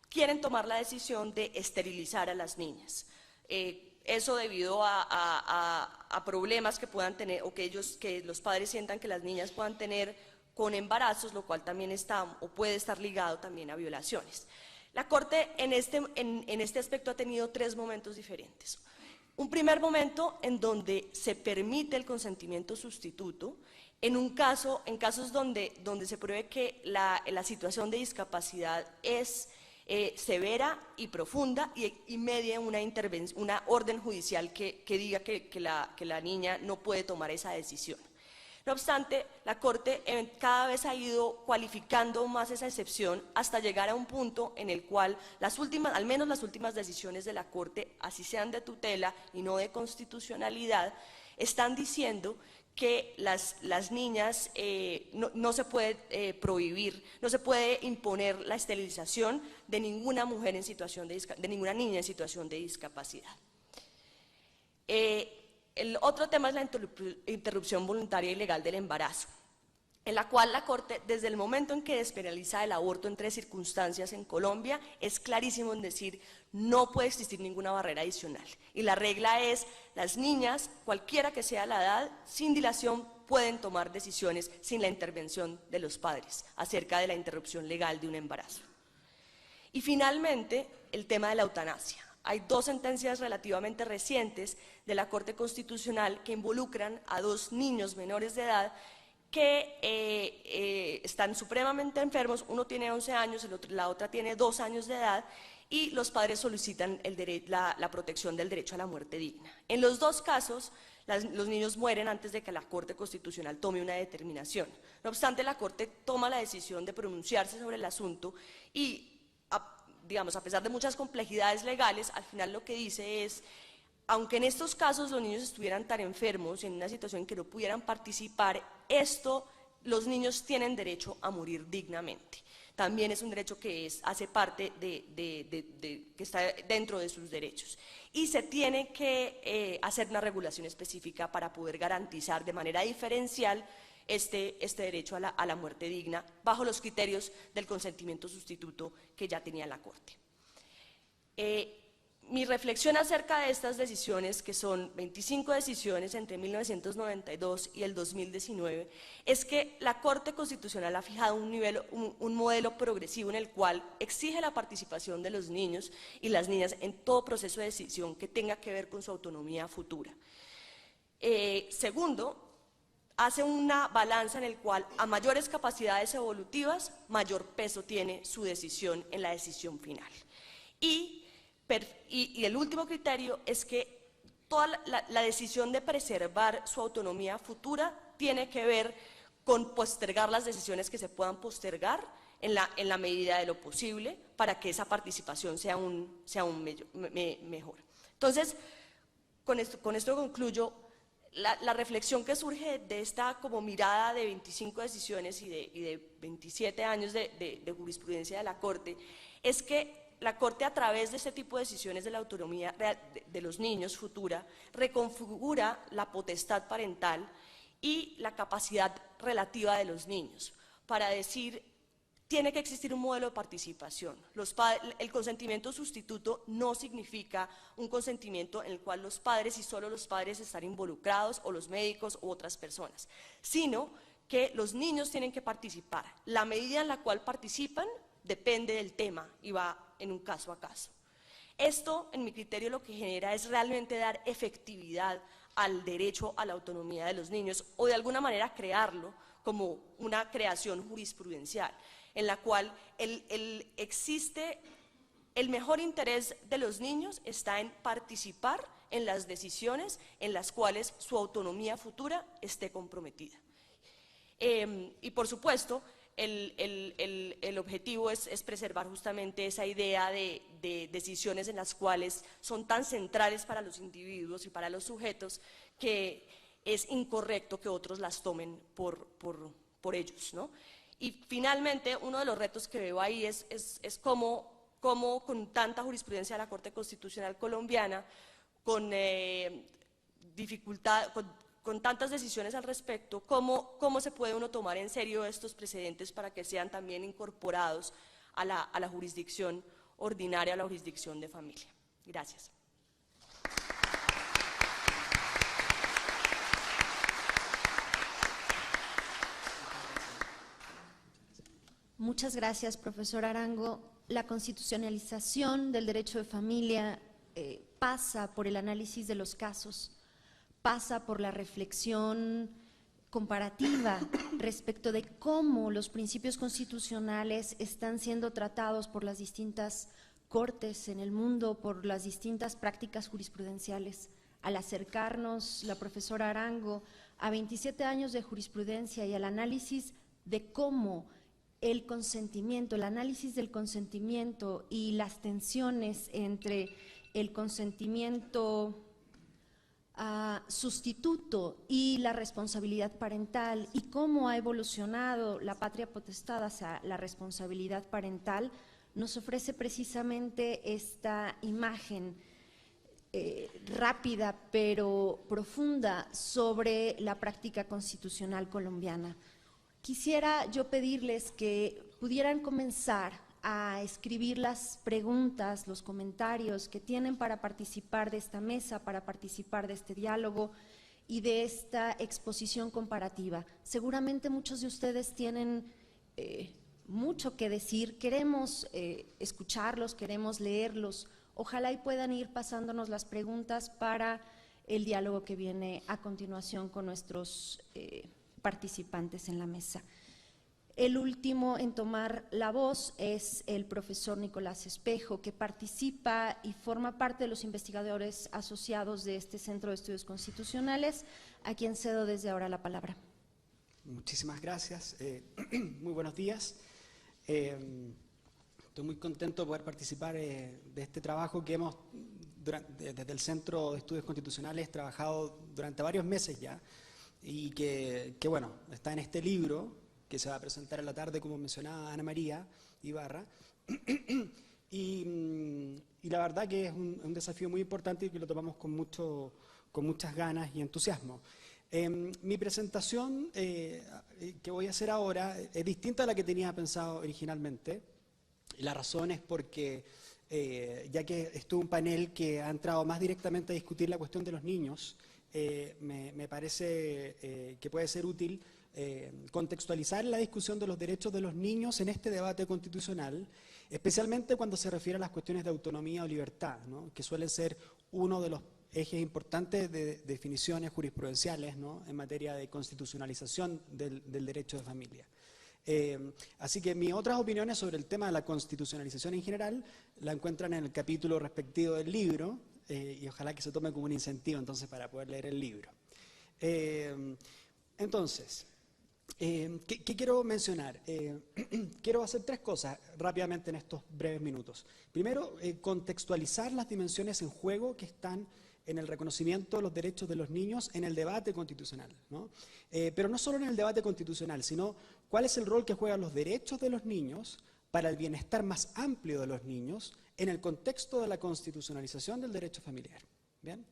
quieren tomar la decisión de esterilizar a las niñas. Eso debido a problemas que puedan tener o que los padres sientan que las niñas puedan tener con embarazos, lo cual también está o puede estar ligado también a violaciones. La Corte en este aspecto ha tenido tres momentos diferentes. Un primer momento en donde se permite el consentimiento sustituto, en casos donde se pruebe que la situación de discapacidad es severa y profunda y medie una orden judicial que diga que la niña no puede tomar esa decisión. No obstante, la Corte cada vez ha ido cualificando más esa excepción hasta llegar a un punto en el cual al menos las últimas decisiones de la Corte, así sean de tutela y no de constitucionalidad, están diciendo que las niñas no se puede prohibir, no se puede imponer la esterilización de ninguna mujer en situación de ninguna niña en situación de discapacidad. El otro tema es la interrupción voluntaria y legal del embarazo, en la cual la Corte, desde el momento en que despenaliza el aborto en 3 circunstancias en Colombia, es clarísimo en decir no puede existir ninguna barrera adicional. Y la regla es, las niñas, cualquiera que sea la edad, sin dilación pueden tomar decisiones sin la intervención de los padres acerca de la interrupción legal de un embarazo. Y finalmente, el tema de la eutanasia. Hay 2 sentencias relativamente recientes de la Corte Constitucional que involucran a 2 niños menores de edad que están supremamente enfermos, uno tiene 11 años, la otra tiene 2 años de edad, y los padres solicitan la protección del derecho a la muerte digna. En los 2 casos, los niños mueren antes de que la Corte Constitucional tome una determinación. No obstante, la Corte toma la decisión de pronunciarse sobre el asunto y, digamos, a pesar de muchas complejidades legales, al final lo que dice es, aunque en estos casos los niños estuvieran tan enfermos, en una situación en que no pudieran participar, los niños tienen derecho a morir dignamente. También es un derecho que hace parte que está dentro de sus derechos. Y se tiene que hacer una regulación específica para poder garantizar de manera diferencial este derecho a la muerte digna, bajo los criterios del consentimiento sustituto que ya tenía la Corte. Mi reflexión acerca de estas decisiones, que son 25 decisiones entre 1992 y el 2019, es que la Corte Constitucional ha fijado un modelo progresivo en el cual exige la participación de los niños y las niñas en todo proceso de decisión que tenga que ver con su autonomía futura. Segundo, hace una balanza en el cual a mayores capacidades evolutivas, mayor peso tiene su decisión en la decisión final. Y el último criterio es que toda la decisión de preservar su autonomía futura tiene que ver con postergar las decisiones que se puedan postergar en la medida de lo posible para que esa participación sea aún mejor. Entonces, con esto concluyo. La reflexión que surge de esta como mirada de 25 decisiones y de 27 años de jurisprudencia de la Corte es que la Corte, a través de este tipo de decisiones de la autonomía de los niños futura, reconfigura la potestad parental y la capacidad relativa de los niños para decir, tiene que existir un modelo de participación. El consentimiento sustituto no significa un consentimiento en el cual los padres y solo los padres están involucrados, o los médicos u otras personas, sino que los niños tienen que participar. La medida en la cual participan depende del tema y va en un caso a caso. Esto, en mi criterio, lo que genera es realmente dar efectividad al derecho a la autonomía de los niños, o de alguna manera crearlo como una creación jurisprudencial, en la cual existe el mejor interés de los niños está en participar en las decisiones en las cuales su autonomía futura esté comprometida. Y por supuesto, el objetivo es preservar justamente esa idea de decisiones en las cuales son tan centrales para los individuos y para los sujetos que es incorrecto que otros las tomen por ellos, ¿no? Y finalmente, uno de los retos que veo ahí es cómo con tanta jurisprudencia de la Corte Constitucional colombiana, con tantas decisiones al respecto, cómo se puede uno tomar en serio estos precedentes para que sean también incorporados a la jurisdicción ordinaria, a la jurisdicción de familia. Gracias. Muchas gracias, profesor Arango. La constitucionalización del derecho de familia pasa por el análisis de los casos, pasa por la reflexión comparativa respecto de cómo los principios constitucionales están siendo tratados por las distintas cortes en el mundo, por las distintas prácticas jurisprudenciales. Al acercarnos, la profesora Arango, a 27 años de jurisprudencia y al análisis de cómo el consentimiento, el análisis del consentimiento y las tensiones entre el consentimiento sustituto y la responsabilidad parental y cómo ha evolucionado la patria potestad hacia la responsabilidad parental, nos ofrece precisamente esta imagen rápida pero profunda sobre la práctica constitucional colombiana. Quisiera yo pedirles que pudieran comenzar a escribir las preguntas, los comentarios que tienen para participar de esta mesa, para participar de este diálogo y de esta exposición comparativa. Seguramente muchos de ustedes tienen mucho que decir, queremos escucharlos, queremos leerlos. Ojalá y puedan ir pasándonos las preguntas para el diálogo que viene a continuación con nuestros participantes en la mesa. El último en tomar la voz es el profesor Nicolás Espejo, que participa y forma parte de los investigadores asociados de este Centro de Estudios Constitucionales, a quien cedo desde ahora la palabra. Muchísimas gracias. Muy buenos días. Estoy muy contento de poder participar de este trabajo que hemos, desde el Centro de Estudios Constitucionales, trabajado durante varios meses ya, y que bueno, está en este libro que se va a presentar en la tarde, como mencionaba Ana María Ibarra, y la verdad que es un desafío muy importante y que lo tomamos con muchas ganas y entusiasmo. Mi presentación que voy a hacer ahora es distinta a la que tenía pensado originalmente. La razón es porque, ya que estuvo un panel que ha entrado más directamente a discutir la cuestión de los niños, me parece que puede ser útil contextualizar la discusión de los derechos de los niños en este debate constitucional, especialmente cuando se refiere a las cuestiones de autonomía o libertad, ¿no?, que suelen ser uno de los ejes importantes de definiciones jurisprudenciales, ¿no?, en materia de constitucionalización del derecho de familia. Así que mis otras opiniones sobre el tema de la constitucionalización en general la encuentran en el capítulo respectivo del libro, y ojalá que se tome como un incentivo entonces para poder leer el libro. Entonces, ¿qué quiero mencionar? Quiero hacer tres cosas rápidamente en estos breves minutos. Primero, contextualizar las dimensiones en juego que están en el reconocimiento de los derechos de los niños en el debate constitucional, ¿no? Pero no solo en el debate constitucional, sino cuál es el rol que juegan los derechos de los niños para el bienestar más amplio de los niños en el contexto de la constitucionalización del derecho familiar. ¿Bien?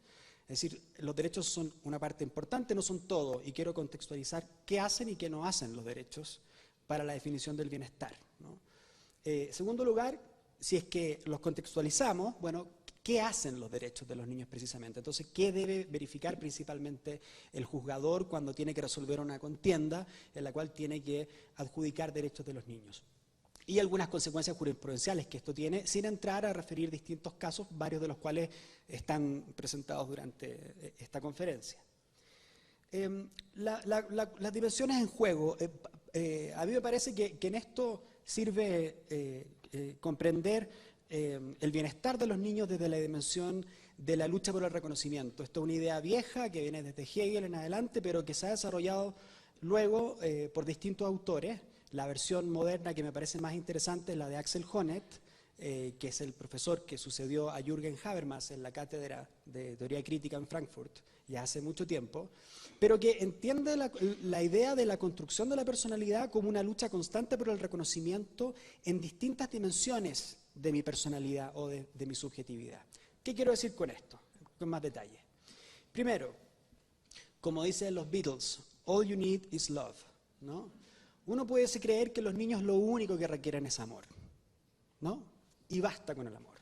Es decir, los derechos son una parte importante, no son todo, y quiero contextualizar qué hacen y qué no hacen los derechos para la definición del bienestar, ¿no? Segundo lugar, si es que los contextualizamos, bueno, ¿qué hacen los derechos de los niños precisamente? Entonces, ¿qué debe verificar principalmente el juzgador cuando tiene que resolver una contienda en la cual tiene que adjudicar derechos de los niños? Y algunas consecuencias jurisprudenciales que esto tiene, sin entrar a referir distintos casos, varios de los cuales están presentados durante esta conferencia. Las dimensiones en juego, a mí me parece que en esto sirve comprender el bienestar de los niños desde la dimensión de la lucha por el reconocimiento. Esto es una idea vieja que viene desde Hegel en adelante, pero que se ha desarrollado luego por distintos autores. La versión moderna que me parece más interesante es la de Axel Honneth, que es el profesor que sucedió a Jürgen Habermas en la cátedra de teoría crítica en Frankfurt ya hace mucho tiempo, pero que entiende la idea de la construcción de la personalidad como una lucha constante por el reconocimiento en distintas dimensiones de mi personalidad o de mi subjetividad. ¿Qué quiero decir con esto? Con más detalle. Primero, como dicen los Beatles, all you need is love, ¿no? Uno puede creer que los niños lo único que requieren es amor, ¿no? Y basta con el amor.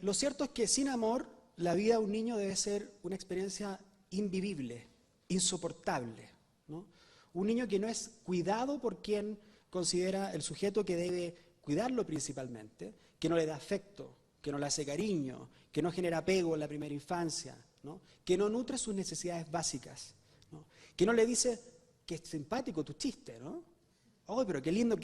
Lo cierto es que sin amor, la vida de un niño debe ser una experiencia invivible, insoportable, ¿no? Un niño que no es cuidado por quien considera el sujeto que debe cuidarlo principalmente, que no le da afecto, que no le hace cariño, que no genera apego en la primera infancia, ¿no? Que no nutre sus necesidades básicas, ¿no? Que no le dice que es simpático tu chiste, ¿no? Oh, pero qué lindo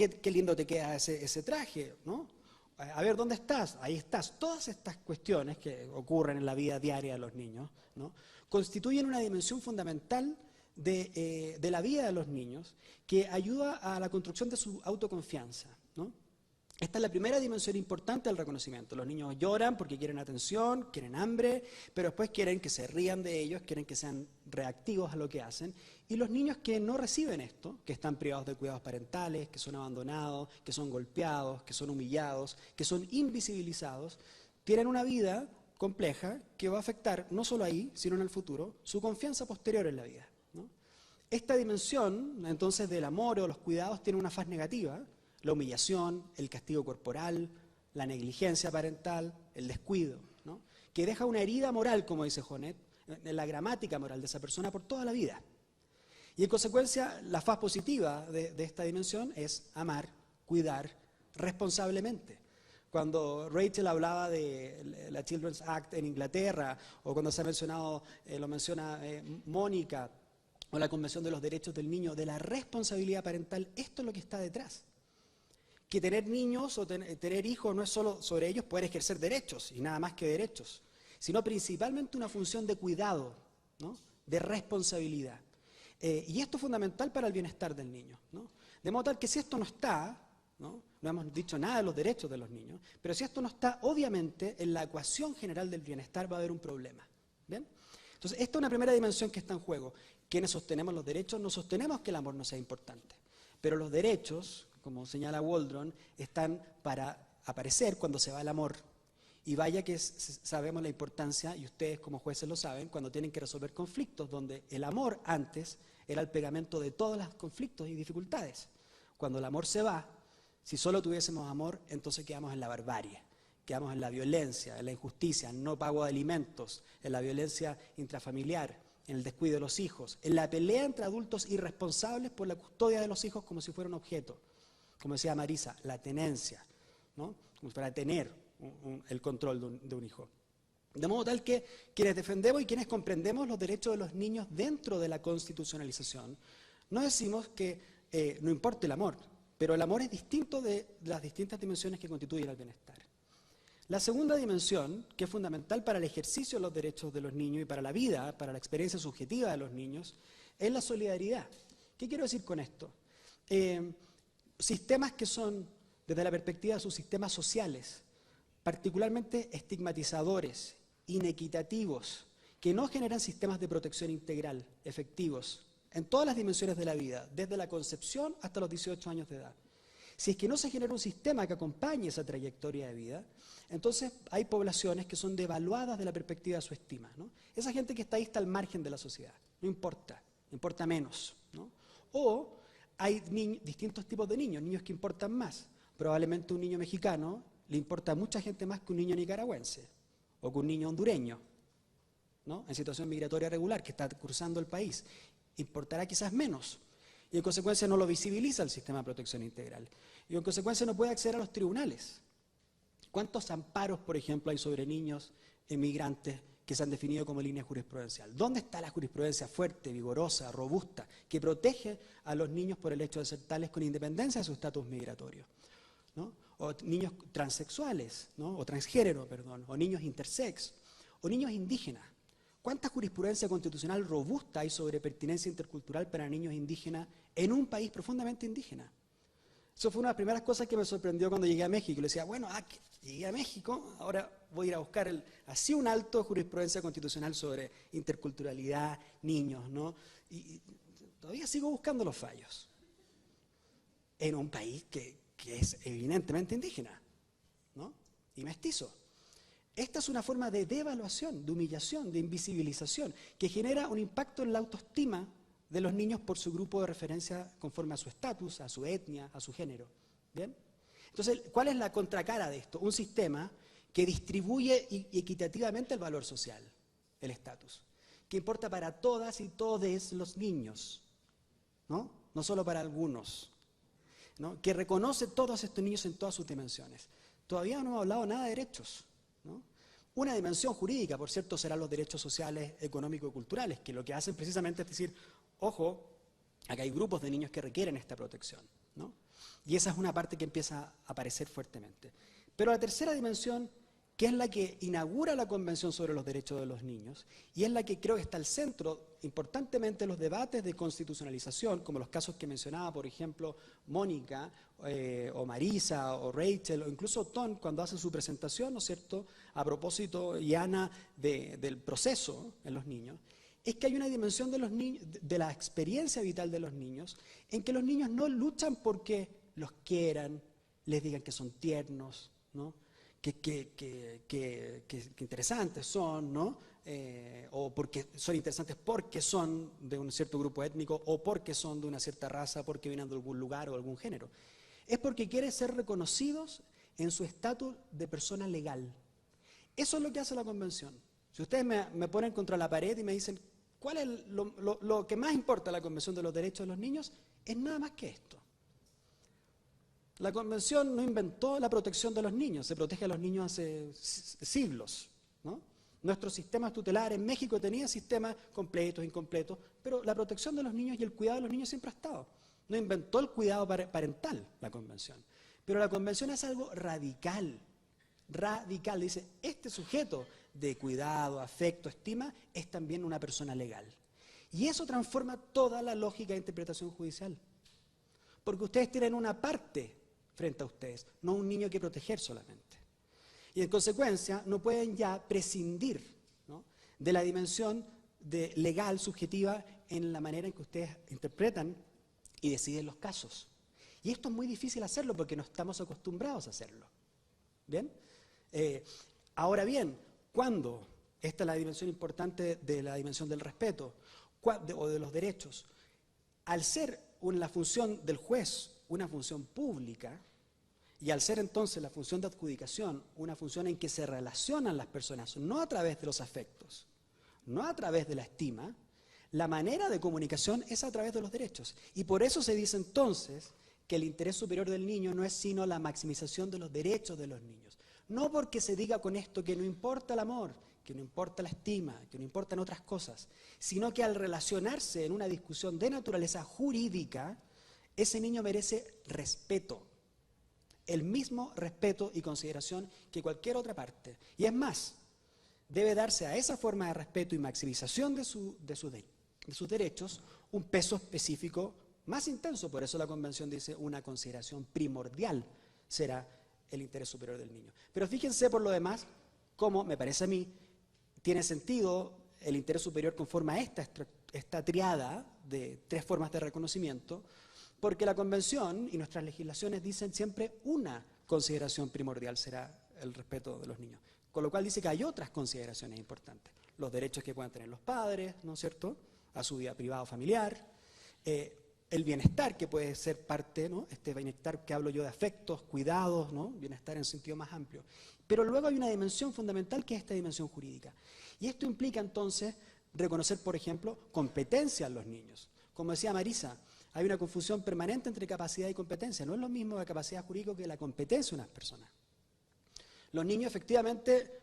te queda ese traje, ¿no? A ver, ¿dónde estás? Ahí estás. Todas estas cuestiones que ocurren en la vida diaria de los niños, ¿no?, constituyen una dimensión fundamental de la vida de los niños que ayuda a la construcción de su autoconfianza, ¿no? Esta es la primera dimensión importante del reconocimiento. Los niños lloran porque quieren atención, quieren hambre, pero después quieren que se rían de ellos, quieren que sean reactivos a lo que hacen. Y los niños que no reciben esto, que están privados de cuidados parentales, que son abandonados, que son golpeados, que son humillados, que son invisibilizados, tienen una vida compleja que va a afectar no solo ahí, sino en el futuro, su confianza posterior en la vida, ¿no? Esta dimensión, entonces, del amor o los cuidados tiene una faz negativa. La humillación, el castigo corporal, la negligencia parental, el descuido, ¿no? Que deja una herida moral, como dice Jonet, en la gramática moral de esa persona por toda la vida. Y en consecuencia, la faz positiva de esta dimensión es amar, cuidar responsablemente. Cuando Rachel hablaba de la Children's Act en Inglaterra, o cuando se ha mencionado, lo menciona Mónica, o la Convención de los Derechos del Niño, de la responsabilidad parental, esto es lo que está detrás. Que tener niños o tener hijos no es solo sobre ellos poder ejercer derechos, y nada más que derechos, sino principalmente una función de cuidado, ¿no? De responsabilidad. Y esto es fundamental para el bienestar del niño, ¿no? De modo tal que si esto no está, ¿no? No hemos dicho nada de los derechos de los niños, pero si esto no está, obviamente, en la ecuación general del bienestar va a haber un problema. ¿Bien? Entonces, esta es una primera dimensión que está en juego. Quienes sostenemos los derechos no sostenemos que el amor no sea importante, pero los derechos, como señala Waldron, están para aparecer cuando se va el amor. Y vaya que sabemos la importancia, y ustedes como jueces lo saben, cuando tienen que resolver conflictos, donde el amor antes era el pegamento de todos los conflictos y dificultades. Cuando el amor se va, si solo tuviésemos amor, entonces quedamos en la barbarie, quedamos en la violencia, en la injusticia, en no pago de alimentos, en la violencia intrafamiliar, en el descuido de los hijos, en la pelea entre adultos irresponsables por la custodia de los hijos como si fuera un objeto. Como decía Marisa, la tenencia, ¿no? Como para tener el control de un hijo. De modo tal que quienes defendemos y quienes comprendemos los derechos de los niños dentro de la constitucionalización, no decimos que no importe el amor, pero el amor es distinto de las distintas dimensiones que constituyen el bienestar. La segunda dimensión, que es fundamental para el ejercicio de los derechos de los niños y para la vida, para la experiencia subjetiva de los niños, es la solidaridad. ¿Qué quiero decir con esto? Sistemas que son, desde la perspectiva de sus sistemas sociales, particularmente estigmatizadores, inequitativos, que no generan sistemas de protección integral, efectivos, en todas las dimensiones de la vida, desde la concepción hasta los 18 años de edad. Si es que no se genera un sistema que acompañe esa trayectoria de vida, entonces hay poblaciones que son devaluadas de la perspectiva de su estima, ¿no? Esa gente que está ahí está al margen de la sociedad, no importa, importa menos, ¿no? O hay distintos tipos de niños, niños que importan más. Probablemente un niño mexicano le importa a mucha gente más que un niño nicaragüense o que un niño hondureño, ¿no? En situación migratoria regular, que está cruzando el país. Importará quizás menos. Y en consecuencia no lo visibiliza el sistema de protección integral. Y en consecuencia no puede acceder a los tribunales. ¿Cuántos amparos, por ejemplo, hay sobre niños emigrantes que se han definido como línea jurisprudencial? ¿Dónde está la jurisprudencia fuerte, vigorosa, robusta, que protege a los niños por el hecho de ser tales con independencia de su estatus migratorio, ¿no? O niños transexuales, ¿no? O transgénero, perdón, o niños intersex, o niños indígenas. ¿Cuánta jurisprudencia constitucional robusta hay sobre pertinencia intercultural para niños indígenas en un país profundamente indígena? Eso fue una de las primeras cosas que me sorprendió cuando llegué a México. Le decía, bueno, llegué a México, ahora voy a ir a buscar así un alto jurisprudencia constitucional sobre interculturalidad, niños, ¿no? Y todavía sigo buscando los fallos en un país que es evidentemente indígena, ¿no? Y mestizo. Esta es una forma de devaluación, de humillación, de invisibilización, que genera un impacto en la autoestima de los niños por su grupo de referencia conforme a su estatus, a su etnia, a su género. ¿Bien? Entonces, ¿cuál es la contracara de esto? Un sistema que distribuye equitativamente el valor social, el estatus, que importa para todas y todos los niños, ¿no? No solo para algunos, ¿no? Que reconoce todos estos niños en todas sus dimensiones. Todavía no hemos hablado nada de derechos, ¿no? Una dimensión jurídica, por cierto, serán los derechos sociales, económicos y culturales, que lo que hacen precisamente es decir, ojo, acá hay grupos de niños que requieren esta protección, ¿no? Y esa es una parte que empieza a aparecer fuertemente. Pero la tercera dimensión que es la que inaugura la Convención sobre los Derechos de los Niños y es la que creo que está al centro, importantemente, de los debates de constitucionalización, como los casos que mencionaba, por ejemplo, Mónica, o Marisa, o Rachel, o incluso Tom, cuando hace su presentación, ¿no es cierto?, a propósito, y Ana, del proceso en los niños, es que hay una dimensión de los niños, de la experiencia vital de los niños, en que los niños no luchan porque los quieran, les digan que son tiernos, ¿no?, que interesantes son, ¿no? O porque son interesantes porque son de un cierto grupo étnico o porque son de una cierta raza, porque vienen de algún lugar o algún género. Es porque quieren ser reconocidos en su estatus de persona legal. Eso es lo que hace la Convención. Si ustedes me ponen contra la pared y me dicen, ¿cuál es lo que más importa de la Convención de los Derechos de los Niños? Es nada más que esto. La Convención no inventó la protección de los niños, se protege a los niños hace siglos, ¿no? Nuestros sistemas tutelares, en México tenía sistemas completos, incompletos, pero la protección de los niños y el cuidado de los niños siempre ha estado. No inventó el cuidado parental la Convención, pero la Convención es algo radical, radical. Dice, este sujeto de cuidado, afecto, estima, es también una persona legal. Y eso transforma toda la lógica de interpretación judicial, porque ustedes tienen una parte frente a ustedes, no un niño que proteger solamente. Y en consecuencia no pueden ya prescindir, ¿no?, de la dimensión legal, subjetiva, en la manera en que ustedes interpretan y deciden los casos. Y esto es muy difícil hacerlo porque no estamos acostumbrados a hacerlo. ¿Bien? Ahora bien, cuando, esta es la dimensión importante de la dimensión del respeto o de los derechos, al ser la función del juez una función pública, y al ser entonces la función de adjudicación una función en que se relacionan las personas, no a través de los afectos, no a través de la estima, la manera de comunicación es a través de los derechos. Y por eso se dice entonces que el interés superior del niño no es sino la maximización de los derechos de los niños. No porque se diga con esto que no importa el amor, que no importa la estima, que no importan otras cosas, sino que al relacionarse en una discusión de naturaleza jurídica, ese niño merece respeto, el mismo respeto y consideración que cualquier otra parte. Y es más, debe darse a esa forma de respeto y maximización de sus derechos un peso específico más intenso. Por eso la Convención dice una consideración primordial será el interés superior del niño. Pero fíjense por lo demás cómo, me parece a mí, tiene sentido el interés superior conforme a esta triada de tres formas de reconocimiento, porque la Convención y nuestras legislaciones dicen siempre una consideración primordial será el respeto de los niños. Con lo cual dice que hay otras consideraciones importantes. Los derechos que puedan tener los padres, ¿no es cierto?, a su vida privada o familiar, el bienestar que puede ser parte, ¿no?, este bienestar que hablo yo de afectos, cuidados, ¿no?, bienestar en sentido más amplio. Pero luego hay una dimensión fundamental que es esta dimensión jurídica. Y esto implica entonces reconocer, por ejemplo, competencia en los niños. Como decía Marisa, hay una confusión permanente entre capacidad y competencia. No es lo mismo la capacidad jurídica que la competencia de unas personas. Los niños, efectivamente,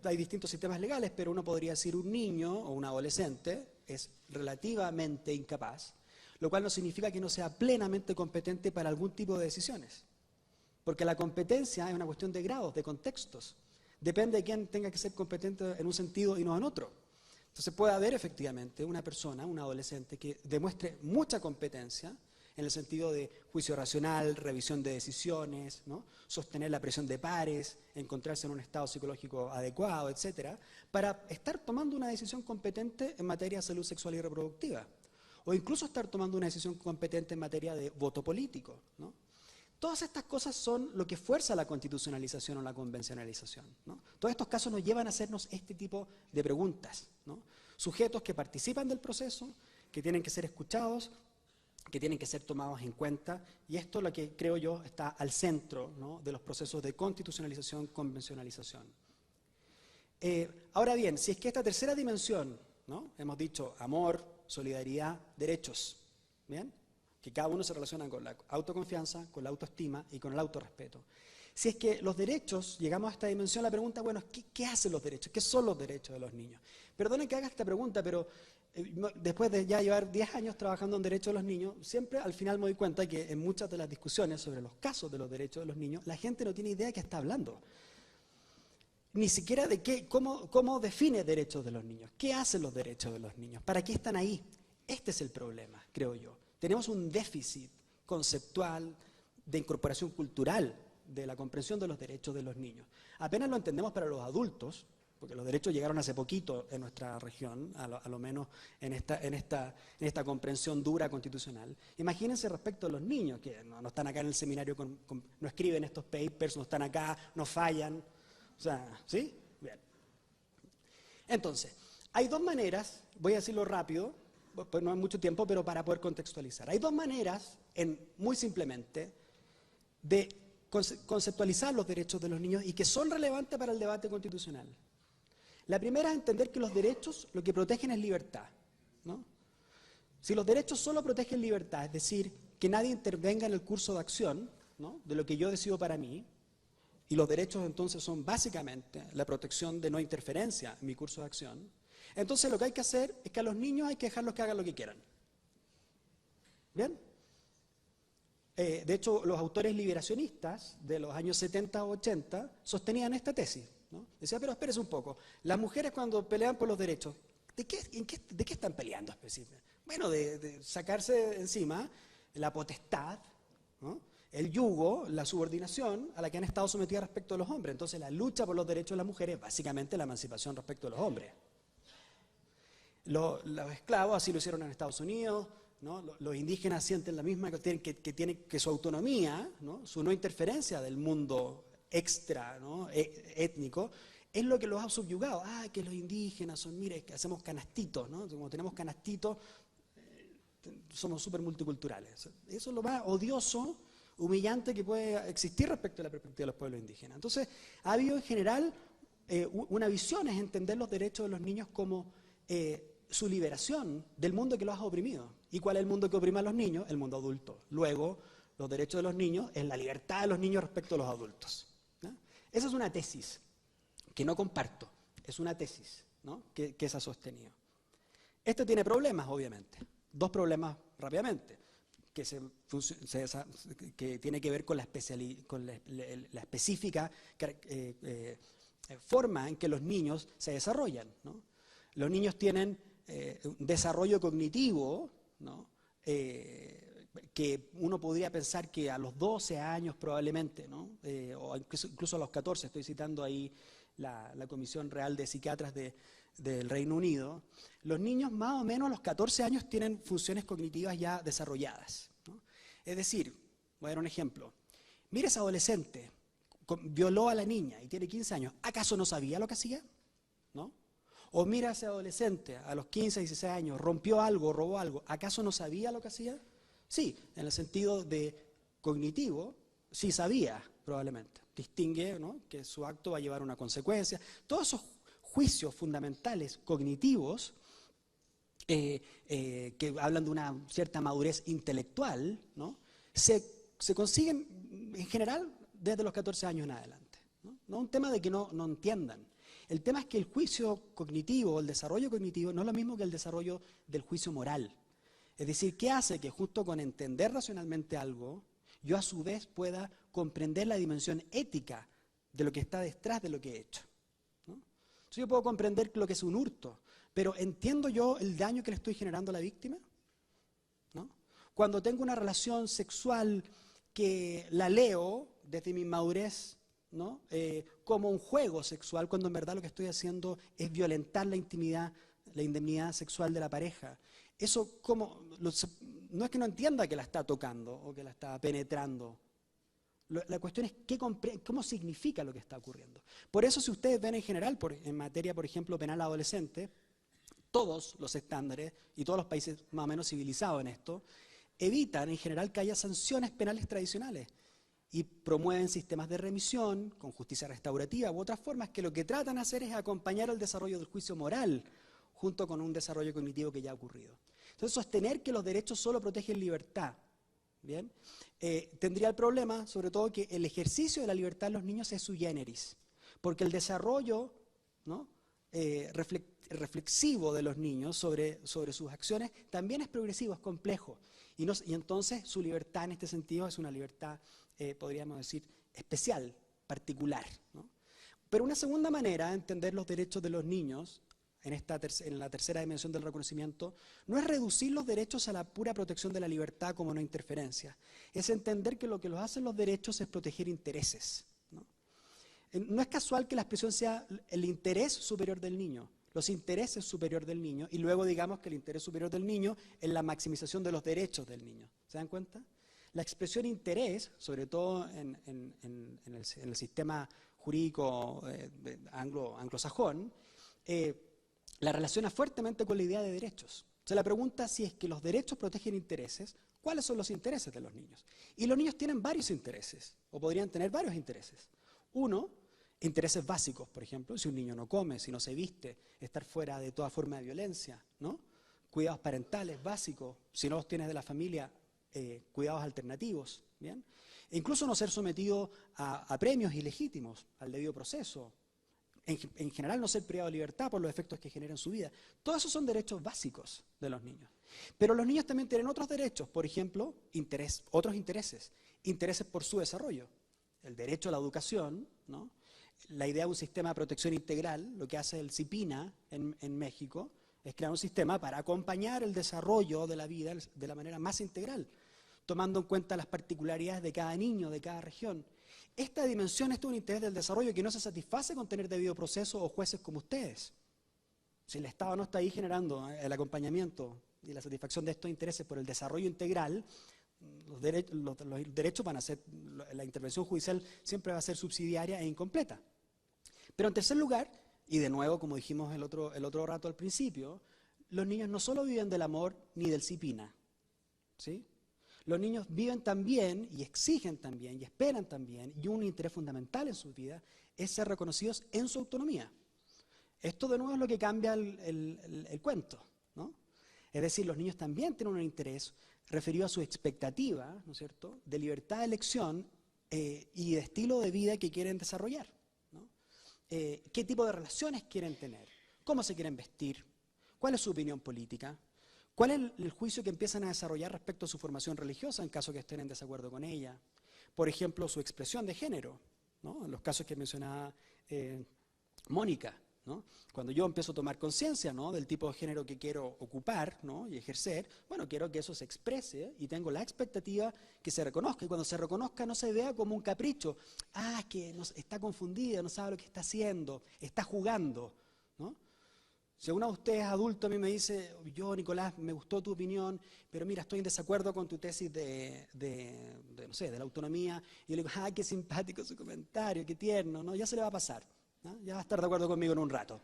hay distintos sistemas legales, pero uno podría decir un niño o un adolescente es relativamente incapaz, lo cual no significa que no sea plenamente competente para algún tipo de decisiones. Porque la competencia es una cuestión de grados, de contextos. Depende de quién tenga que ser competente en un sentido y no en otro. Entonces puede haber efectivamente una persona, un adolescente, que demuestre mucha competencia en el sentido de juicio racional, revisión de decisiones, ¿no?, sostener la presión de pares, encontrarse en un estado psicológico adecuado, etcétera, para estar tomando una decisión competente en materia de salud sexual y reproductiva, o incluso estar tomando una decisión competente en materia de voto político, ¿no? Todas estas cosas son lo que fuerza la constitucionalización o la convencionalización, ¿no? Todos estos casos nos llevan a hacernos este tipo de preguntas, ¿no? Sujetos que participan del proceso, que tienen que ser escuchados, que tienen que ser tomados en cuenta, y esto es lo que creo yo está al centro, ¿no?, de los procesos de constitucionalización, convencionalización. Ahora bien, si es que esta tercera dimensión, ¿no?, hemos dicho amor, solidaridad, derechos, ¿bien?, que cada uno se relaciona con la autoconfianza, con la autoestima y con el autorrespeto. Si es que los derechos, llegamos a esta dimensión, la pregunta, bueno, ¿qué hacen los derechos? ¿Qué son los derechos de los niños? Perdonen que haga esta pregunta, pero después de ya llevar 10 años trabajando en derechos de los niños, siempre al final me doy cuenta que en muchas de las discusiones sobre los casos de los derechos de los niños, la gente no tiene idea de qué está hablando. ni siquiera de cómo define derechos de los niños, qué hacen los derechos de los niños, para qué están ahí. Este es el problema, creo yo. Tenemos un déficit conceptual de incorporación cultural de la comprensión de los derechos de los niños. Apenas lo entendemos para los adultos, porque los derechos llegaron hace poquito en nuestra región, a lo menos en esta comprensión dura constitucional. Imagínense respecto a los niños, que no están acá en el seminario, no escriben estos papers, no están acá, no fallan. O sea, ¿sí? Bien. Entonces, hay dos maneras, voy a decirlo rápido, pues no hay mucho tiempo, pero para poder contextualizar. Hay dos maneras, muy simplemente, de conceptualizar los derechos de los niños y que son relevantes para el debate constitucional. La primera es entender que los derechos lo que protegen es libertad, ¿no? Si los derechos solo protegen libertad, es decir, que nadie intervenga en el curso de acción, ¿no?, de lo que yo decido para mí, y los derechos entonces son básicamente la protección de no interferencia en mi curso de acción, entonces lo que hay que hacer es que a los niños hay que dejarlos que hagan lo que quieran. ¿Bien? De hecho, los autores liberacionistas de los años 70 o 80 sostenían esta tesis, ¿no? Decía, pero espérese un poco, las mujeres cuando pelean por los derechos, ¿de qué están peleando específicamente? Bueno, de sacarse encima la potestad, ¿no?, el yugo, la subordinación a la que han estado sometidas respecto a los hombres. Entonces la lucha por los derechos de las mujeres es básicamente la emancipación respecto a los hombres. Los esclavos así lo hicieron en Estados Unidos, ¿no? Los indígenas sienten la misma, que su autonomía, ¿no?, su no interferencia del mundo extra, ¿no?, étnico, es lo que los ha subyugado. Que los indígenas son, mire, que hacemos canastitos, ¿no? Como tenemos canastitos, somos súper multiculturales. Eso es lo más odioso, humillante que puede existir respecto a la perspectiva de los pueblos indígenas. Entonces, ha habido en general una visión, es entender los derechos de los niños como su liberación del mundo que los ha oprimido. ¿Y cuál es el mundo que oprime a los niños? El mundo adulto. Luego, los derechos de los niños es la libertad de los niños respecto a los adultos, ¿no? Esa es una tesis que no comparto, es una tesis, ¿no?, que se ha sostenido. Esto tiene problemas, obviamente. Dos problemas rápidamente, que tiene que ver con la específica forma en que los niños se desarrollan, ¿no? Los niños tienen un desarrollo cognitivo, ¿no?, que uno podría pensar que a los 12 años probablemente, ¿no?, o incluso a los 14, estoy citando ahí la Comisión Real de Psiquiatras del Reino Unido, los niños más o menos a los 14 años tienen funciones cognitivas ya desarrolladas, ¿no? Es decir, voy a dar un ejemplo. Mira ese adolescente, violó a la niña y tiene 15 años, ¿acaso no sabía lo que hacía? ¿No? O mira a ese adolescente a los 15, 16 años, rompió algo, robó algo, ¿acaso no sabía lo que hacía? Sí, en el sentido de cognitivo, sí sabía probablemente. Distingue, ¿no?, que su acto va a llevar una consecuencia. Todos esos juicios fundamentales cognitivos que hablan de una cierta madurez intelectual, ¿no?, se consiguen en general desde los 14 años en adelante, ¿no? No es un tema de que no entiendan. El tema es que el juicio cognitivo, el desarrollo cognitivo, no es lo mismo que el desarrollo del juicio moral. Es decir, ¿qué hace que justo con entender racionalmente algo, yo a su vez pueda comprender la dimensión ética de lo que está detrás de lo que he hecho, ¿no? Entonces yo puedo comprender lo que es un hurto, pero ¿entiendo yo el daño que le estoy generando a la víctima? ¿No? Cuando tengo una relación sexual que la leo desde mi madurez, ¿no?, como un juego sexual, cuando en verdad lo que estoy haciendo es violentar la intimidad, la indemnidad sexual de la pareja. Eso no es que no entienda que la está tocando o que la está penetrando. La cuestión es cómo significa lo que está ocurriendo. Por eso, si ustedes ven en general, en materia, por ejemplo, penal adolescente, todos los estándares y todos los países más o menos civilizados en esto, evitan en general que haya sanciones penales tradicionales y promueven sistemas de remisión con justicia restaurativa u otras formas que lo que tratan de hacer es acompañar el desarrollo del juicio moral junto con un desarrollo cognitivo que ya ha ocurrido. Entonces, sostener que los derechos solo protegen libertad, ¿bien?, tendría el problema, sobre todo, que el ejercicio de la libertad de los niños es sui generis, porque el desarrollo, ¿no?, reflexivo de los niños sobre sus acciones también es progresivo, es complejo, y entonces su libertad en este sentido es una libertad, podríamos decir, especial, particular, ¿no? Pero una segunda manera de entender los derechos de los niños en la tercera dimensión del reconocimiento, no es reducir los derechos a la pura protección de la libertad como no interferencia, es entender que lo que los hacen los derechos es proteger intereses, ¿no? No es casual que la expresión sea el interés superior del niño, los intereses superior del niño, y luego digamos que el interés superior del niño es la maximización de los derechos del niño. ¿Se dan cuenta? La expresión interés, sobre todo en el sistema jurídico anglosajón, la relaciona fuertemente con la idea de derechos. Se la pregunta si es que los derechos protegen intereses, ¿cuáles son los intereses de los niños? Y los niños tienen varios intereses, o podrían tener varios intereses. Uno, intereses básicos, por ejemplo, si un niño no come, si no se viste, estar fuera de toda forma de violencia, ¿no? Cuidados parentales básicos, si no los tienes de la familia, cuidados alternativos, ¿bien? E incluso no ser sometido a premios ilegítimos, al debido proceso. En general no ser privado de libertad por los efectos que genera en su vida. Todos esos son derechos básicos de los niños. Pero los niños también tienen otros derechos, por ejemplo, otros intereses por su desarrollo. El derecho a la educación, ¿no? La idea de un sistema de protección integral, lo que hace el CIPINA en México, es crear un sistema para acompañar el desarrollo de la vida de la manera más integral, tomando en cuenta las particularidades de cada niño, de cada región. Esta dimensión es un interés del desarrollo que no se satisface con tener debido proceso o jueces como ustedes. Si el Estado no está ahí generando el acompañamiento y la satisfacción de estos intereses por el desarrollo integral, los derechos van a ser, la intervención judicial siempre va a ser subsidiaria e incompleta. Pero en tercer lugar, y de nuevo, como dijimos el otro rato al principio, los niños no solo viven del amor ni del CIPINA, ¿sí? Los niños viven también y exigen también y esperan también, y un interés fundamental en sus vidas es ser reconocidos en su autonomía. Esto de nuevo es lo que cambia el cuento, ¿no? Es decir, los niños también tienen un interés referido a su expectativa, ¿no es cierto?, de libertad de elección y de estilo de vida que quieren desarrollar, ¿no? ¿Qué tipo de relaciones quieren tener? ¿Cómo se quieren vestir? ¿Cuál es su opinión política? ¿Cuál es el juicio que empiezan a desarrollar respecto a su formación religiosa en caso que estén en desacuerdo con ella? Por ejemplo, su expresión de género, ¿no? En los casos que mencionaba Mónica, ¿no? Cuando yo empiezo a tomar conciencia, ¿no?, del tipo de género que quiero ocupar, ¿no?, y ejercer, bueno, quiero que eso se exprese y tengo la expectativa que se reconozca. Y cuando se reconozca no se vea como un capricho. Ah, es que está confundida, no sabe lo que está haciendo, está jugando, ¿no? Si alguno de ustedes adulto a mí me dice, yo, Nicolás, me gustó tu opinión, pero mira, estoy en desacuerdo con tu tesis no sé, de la autonomía, y yo le digo, ah, qué simpático su comentario, qué tierno, ¿no? Ya se le va a pasar, ¿no? Ya va a estar de acuerdo conmigo en un rato.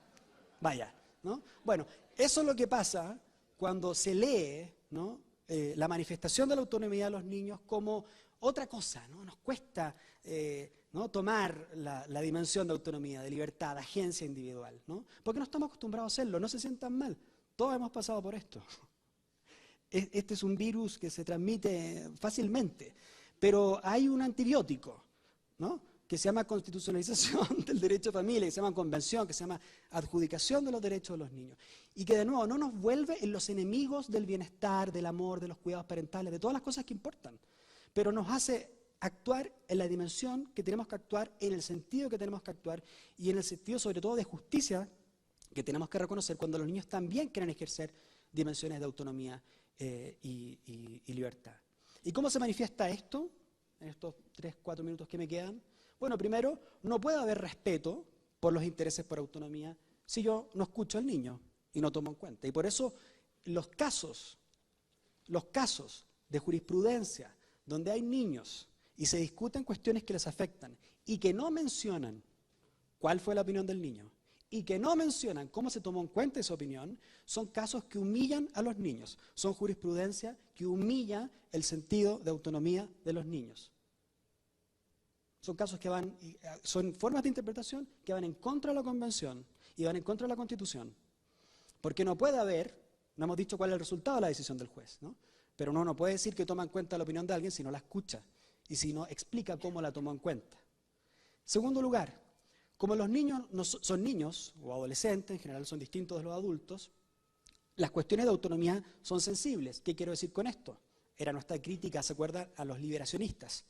Vaya, ¿no? Bueno, eso es lo que pasa cuando se lee, ¿no?, la manifestación de la autonomía de los niños como otra cosa, ¿no? Nos cuesta ¿no?, tomar la dimensión de autonomía, de libertad, de agencia individual, ¿no? Porque no estamos acostumbrados a hacerlo, no se sientan mal, todos hemos pasado por esto. Este es un virus que se transmite fácilmente, pero hay un antibiótico, ¿no?, que se llama constitucionalización del derecho a familia, que se llama convención, que se llama adjudicación de los derechos de los niños. Y que de nuevo no nos vuelve en los enemigos del bienestar, del amor, de los cuidados parentales, de todas las cosas que importan, pero nos hace actuar en la dimensión que tenemos que actuar, en el sentido que tenemos que actuar y en el sentido sobre todo de justicia que tenemos que reconocer cuando los niños también quieren ejercer dimensiones de autonomía y libertad. ¿Y cómo se manifiesta esto en estos 3-4 minutos que me quedan? Bueno, primero, no puede haber respeto por los intereses por autonomía si yo no escucho al niño y no tomo en cuenta. Y por eso los casos de jurisprudencia donde hay niños y se discuten cuestiones que les afectan y que no mencionan cuál fue la opinión del niño y que no mencionan cómo se tomó en cuenta esa opinión, son casos que humillan a los niños, son jurisprudencia que humilla el sentido de autonomía de los niños. Son casos que son formas de interpretación que van en contra de la Convención y van en contra de la Constitución. Porque no puede haber, no hemos dicho cuál es el resultado de la decisión del juez, ¿no?, pero uno no puede decir que toma en cuenta la opinión de alguien si no la escucha y si no explica cómo la tomó en cuenta. Segundo lugar, como los niños son niños o adolescentes, en general son distintos de los adultos, las cuestiones de autonomía son sensibles. ¿Qué quiero decir con esto? Era nuestra crítica, ¿se acuerdan?, a los liberacionistas.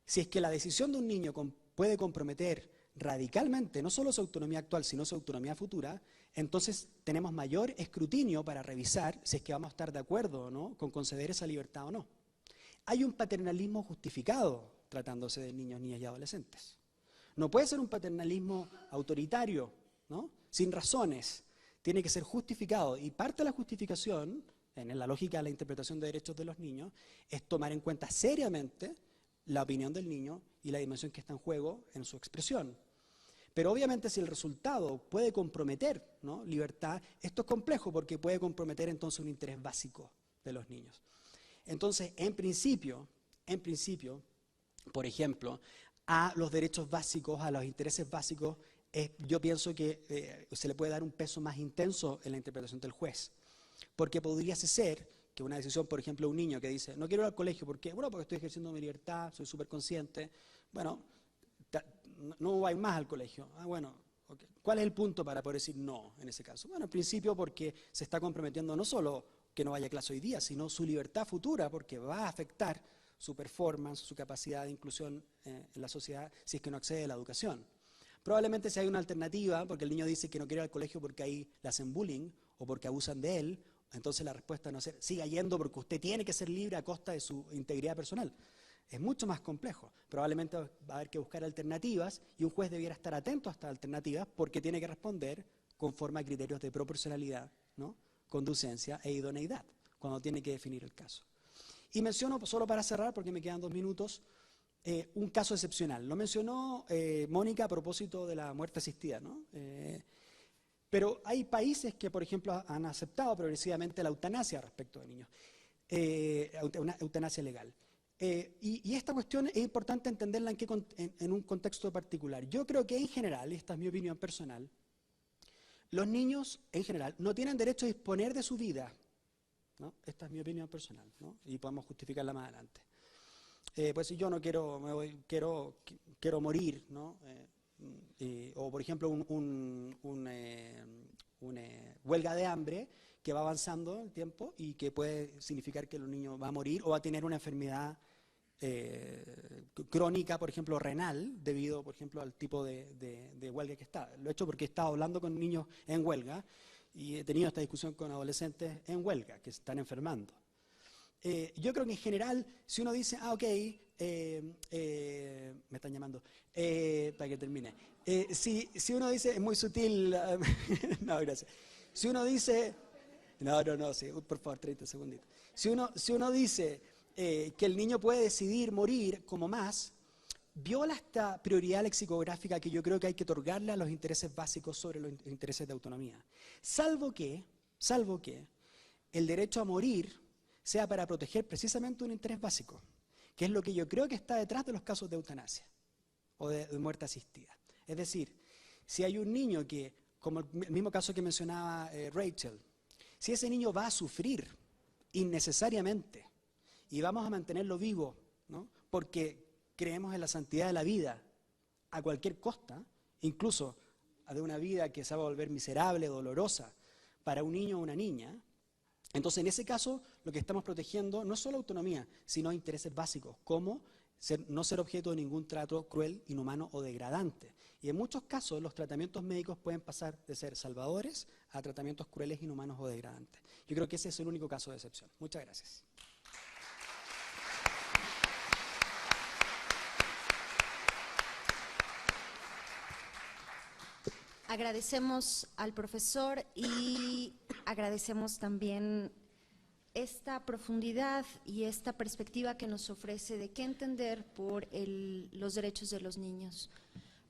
Si es que la decisión de un niño puede comprometer radicalmente no solo su autonomía actual, sino su autonomía futura, entonces tenemos mayor escrutinio para revisar si es que vamos a estar de acuerdo o no con conceder esa libertad o no. Hay un paternalismo justificado tratándose de niños, niñas y adolescentes. No puede ser un paternalismo autoritario, ¿no? Sin razones. Tiene que ser justificado, y parte de la justificación, en la lógica de la interpretación de derechos de los niños, es tomar en cuenta seriamente la opinión del niño y la dimensión que está en juego en su expresión. Pero obviamente si el resultado puede comprometer, ¿no?, libertad, esto es complejo porque puede comprometer entonces un interés básico de los niños. Entonces, en principio, por ejemplo, a los derechos básicos, a los intereses básicos, yo pienso que se le puede dar un peso más intenso en la interpretación del juez. Porque podría ser que una decisión, por ejemplo, de un niño que dice, no quiero ir al colegio, ¿por qué? Bueno, porque estoy ejerciendo mi libertad, soy súper consciente. Bueno, no voy más al colegio. Ah, bueno, okay. ¿Cuál es el punto para poder decir no en ese caso? Bueno, en principio porque se está comprometiendo no solo que no vaya a clase hoy día, sino su libertad futura, porque va a afectar su performance, su capacidad de inclusión en la sociedad si es que no accede a la educación. Probablemente si hay una alternativa, porque el niño dice que no quiere ir al colegio porque ahí le hacen bullying o porque abusan de él, entonces la respuesta no es siga yendo porque usted tiene que ser libre a costa de su integridad personal. Es mucho más complejo. Probablemente va a haber que buscar alternativas y un juez debiera estar atento a estas alternativas porque tiene que responder conforme a criterios de proporcionalidad, ¿no?, conducencia e idoneidad cuando tiene que definir el caso. Y menciono, solo para cerrar, porque me quedan 2 minutos, un caso excepcional. Lo mencionó Mónica a propósito de la muerte asistida, ¿no? Pero hay países que, por ejemplo, han aceptado progresivamente la eutanasia respecto de niños, una eutanasia legal. Y esta cuestión es importante entenderla en un contexto particular. Yo creo que en general, y esta es mi opinión personal, los niños en general no tienen derecho a disponer de su vida, ¿no? Esta es mi opinión personal, ¿no? Y podemos justificarla más adelante. Pues si yo no quiero, quiero morir, ¿no? O por ejemplo una huelga de hambre que va avanzando en el tiempo y que puede significar que el niño va a morir o va a tener una enfermedad crónica, por ejemplo, renal, debido, por ejemplo, al tipo de huelga que está. Lo he hecho porque he estado hablando con niños en huelga y he tenido esta discusión con adolescentes en huelga, que se están enfermando. Yo creo que en general, si uno dice, me están llamando, para que termine. Si uno dice, es muy sutil, no, gracias. Si uno dice, sí, por favor, 30 segunditos. Si uno dice que el niño puede decidir morir como más, viola esta prioridad lexicográfica que yo creo que hay que otorgarle a los intereses básicos sobre los intereses de autonomía. Salvo que el derecho a morir sea para proteger precisamente un interés básico, que es lo que yo creo que está detrás de los casos de eutanasia o de muerte asistida. Es decir, si hay un niño que, como el mismo caso que mencionaba Rachel, si ese niño va a sufrir innecesariamente y vamos a mantenerlo vivo, ¿no?, porque creemos en la santidad de la vida a cualquier costa, incluso de una vida que se va a volver miserable, dolorosa para un niño o una niña, entonces en ese caso lo que estamos protegiendo no es solo autonomía, sino intereses básicos, como no ser objeto de ningún trato cruel, inhumano o degradante. Y en muchos casos los tratamientos médicos pueden pasar de ser salvadores a tratamientos crueles, inhumanos o degradantes. Yo creo que ese es el único caso de excepción. Muchas gracias. Agradecemos al profesor y agradecemos también esta profundidad y esta perspectiva que nos ofrece de qué entender por los derechos de los niños.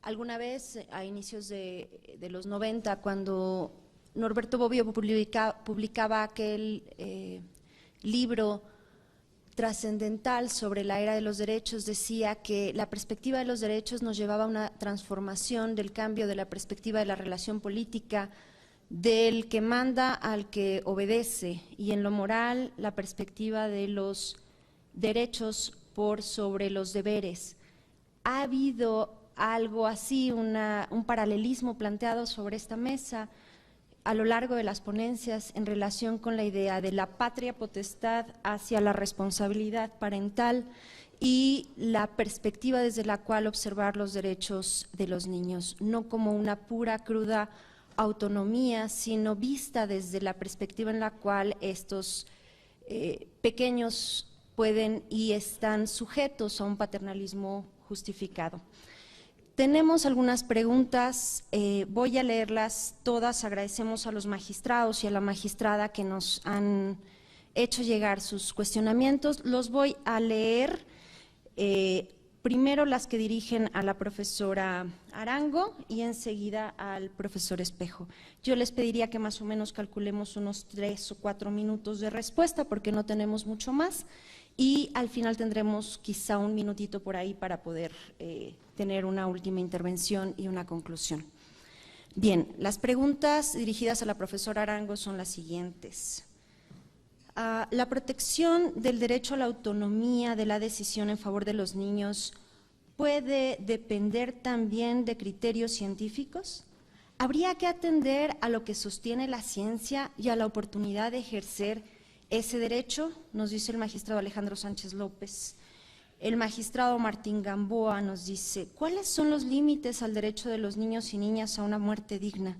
Alguna vez, a inicios de los 90, cuando Norberto Bobbio publicaba aquel libro trascendental sobre la era de los derechos, decía que la perspectiva de los derechos nos llevaba a una transformación del cambio de la perspectiva de la relación política, del que manda al que obedece, y en lo moral la perspectiva de los derechos por sobre los deberes. Ha habido algo así, un paralelismo planteado sobre esta mesa a lo largo de las ponencias en relación con la idea de la patria potestad hacia la responsabilidad parental y la perspectiva desde la cual observar los derechos de los niños, no como una pura, cruda autonomía, sino vista desde la perspectiva en la cual estos pequeños pueden y están sujetos a un paternalismo justificado. Tenemos algunas preguntas, voy a leerlas todas. Agradecemos a los magistrados y a la magistrada que nos han hecho llegar sus cuestionamientos. Los voy a leer, primero las que dirigen a la profesora Arango y enseguida al profesor Espejo. Yo les pediría que más o menos calculemos unos 3 o 4 minutos de respuesta porque no tenemos mucho más. Y al final tendremos quizá un minutito por ahí para poder tener una última intervención y una conclusión. Bien, las preguntas dirigidas a la profesora Arango son las siguientes. ¿La protección del derecho a la autonomía de la decisión en favor de los niños puede depender también de criterios científicos? ¿Habría que atender a lo que sostiene la ciencia y a la oportunidad de ejercer ese derecho? Nos dice el magistrado Alejandro Sánchez López. El magistrado Martín Gamboa nos dice, ¿cuáles son los límites al derecho de los niños y niñas a una muerte digna?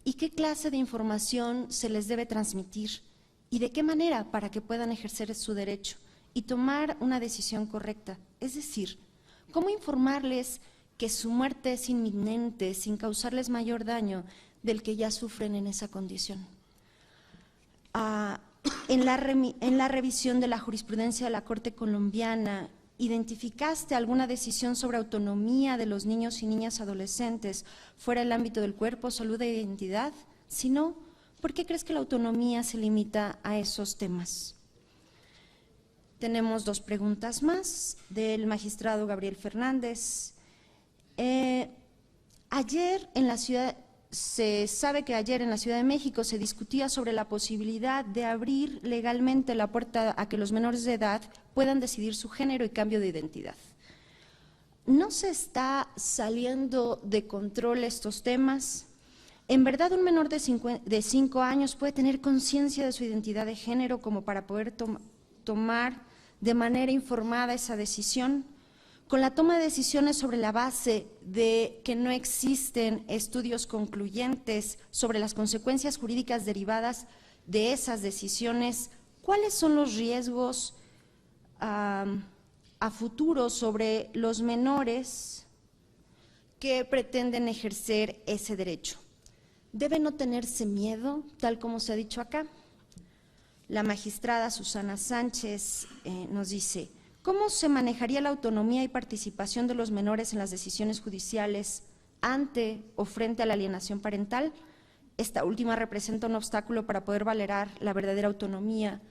¿Y qué clase de información se les debe transmitir? ¿Y de qué manera para que puedan ejercer su derecho y tomar una decisión correcta? Es decir, ¿cómo informarles que su muerte es inminente sin causarles mayor daño del que ya sufren en esa condición? En la revisión de la jurisprudencia de la Corte colombiana, ¿identificaste alguna decisión sobre autonomía de los niños y niñas adolescentes fuera del ámbito del cuerpo, salud e identidad? Si no, ¿por qué crees que la autonomía se limita a esos temas? Tenemos 2 preguntas más del magistrado Gabriel Fernández. Se sabe que ayer en la Ciudad de México se discutía sobre la posibilidad de abrir legalmente la puerta a que los menores de edad puedan decidir su género y cambio de identidad. ¿No se está saliendo de control estos temas? ¿En verdad un menor de 5 años puede tener conciencia de su identidad de género como para poder tomar de manera informada esa decisión? Con la toma de decisiones sobre la base de que no existen estudios concluyentes sobre las consecuencias jurídicas derivadas de esas decisiones, ¿cuáles son los riesgos a futuro sobre los menores que pretenden ejercer ese derecho? ¿Debe no tenerse miedo, tal como se ha dicho acá? La magistrada Susana Sánchez nos dice, ¿cómo se manejaría la autonomía y participación de los menores en las decisiones judiciales ante o frente a la alienación parental? Esta última representa un obstáculo para poder valorar la verdadera autonomía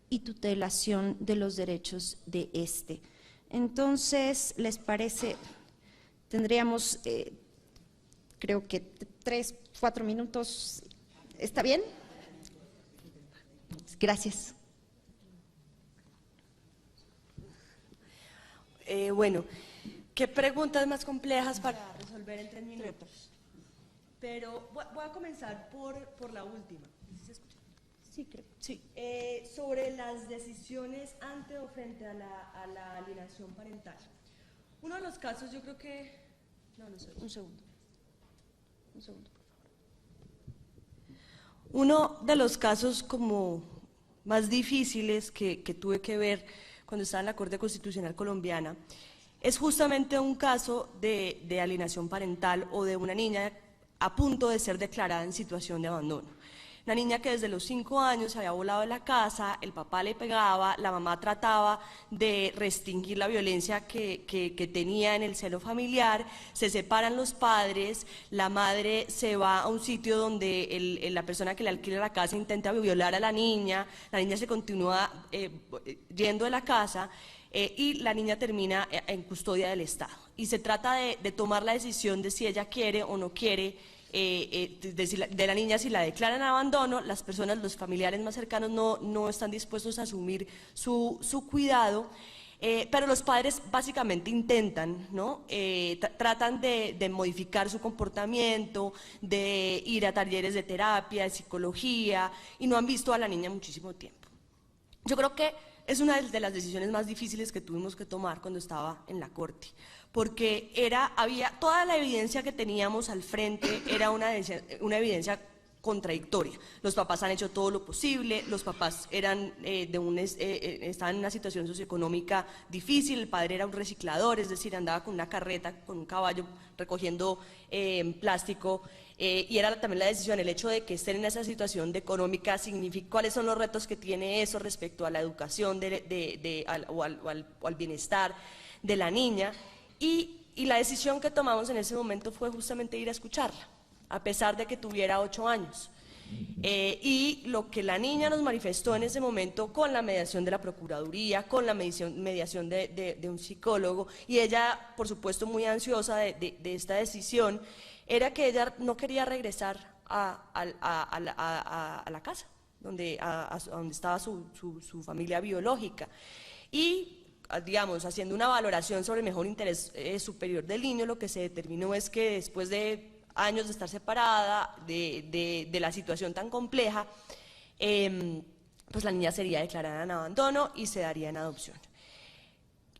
y tutelación de los derechos de éste. Entonces, ¿les parece? Tendríamos, creo que 3, 4 minutos. ¿Está bien? Gracias. Bueno, ¿qué preguntas más complejas para resolver en 3 minutos? Pero voy a comenzar por la última. ¿Sí se escucha? Sí, creo. Sí. Sobre las decisiones ante o frente a la alienación parental. Uno de los casos, yo creo que… No sé. Un segundo. Un segundo, por favor. Uno de los casos como más difíciles que tuve que ver cuando estaba en la Corte Constitucional colombiana, es justamente un caso de alienación parental o de una niña a punto de ser declarada en situación de abandono. Una niña que desde los 5 años se había volado de la casa, el papá le pegaba, la mamá trataba de restringir la violencia que tenía en el seno familiar, se separan los padres, la madre se va a un sitio donde la persona que le alquila la casa intenta violar a la niña se continúa yendo de la casa y la niña termina en custodia del Estado. Y se trata de tomar la decisión de si ella quiere o no quiere de la niña. Si la declaran abandono, las personas, los familiares más cercanos no están dispuestos a asumir su cuidado, pero los padres básicamente intentan, ¿no? Tratan de modificar su comportamiento, de ir a talleres de terapia, de psicología, y no han visto a la niña muchísimo tiempo. Yo creo que es una de las decisiones más difíciles que tuvimos que tomar cuando estaba en la corte, porque había toda la evidencia que teníamos al frente era una evidencia contradictoria. Los papás han hecho todo lo posible, los papás estaban en una situación socioeconómica difícil, el padre era un reciclador, es decir, andaba con una carreta, con un caballo recogiendo plástico, y era también la decisión, el hecho de que estén en esa situación económica significa cuáles son los retos que tiene eso respecto a la educación o al bienestar de la niña, y la decisión que tomamos en ese momento fue justamente ir a escucharla, a pesar de que tuviera 8 años. Y lo que la niña nos manifestó en ese momento, con la mediación de la Procuraduría, con la mediación de un psicólogo, y ella, por supuesto, muy ansiosa de esta decisión, era que ella no quería regresar a la casa, donde estaba su familia biológica. Y digamos, haciendo una valoración sobre el mejor interés superior del niño, lo que se determinó es que después de años de estar separada, de la situación tan compleja, pues la niña sería declarada en abandono y se daría en adopción.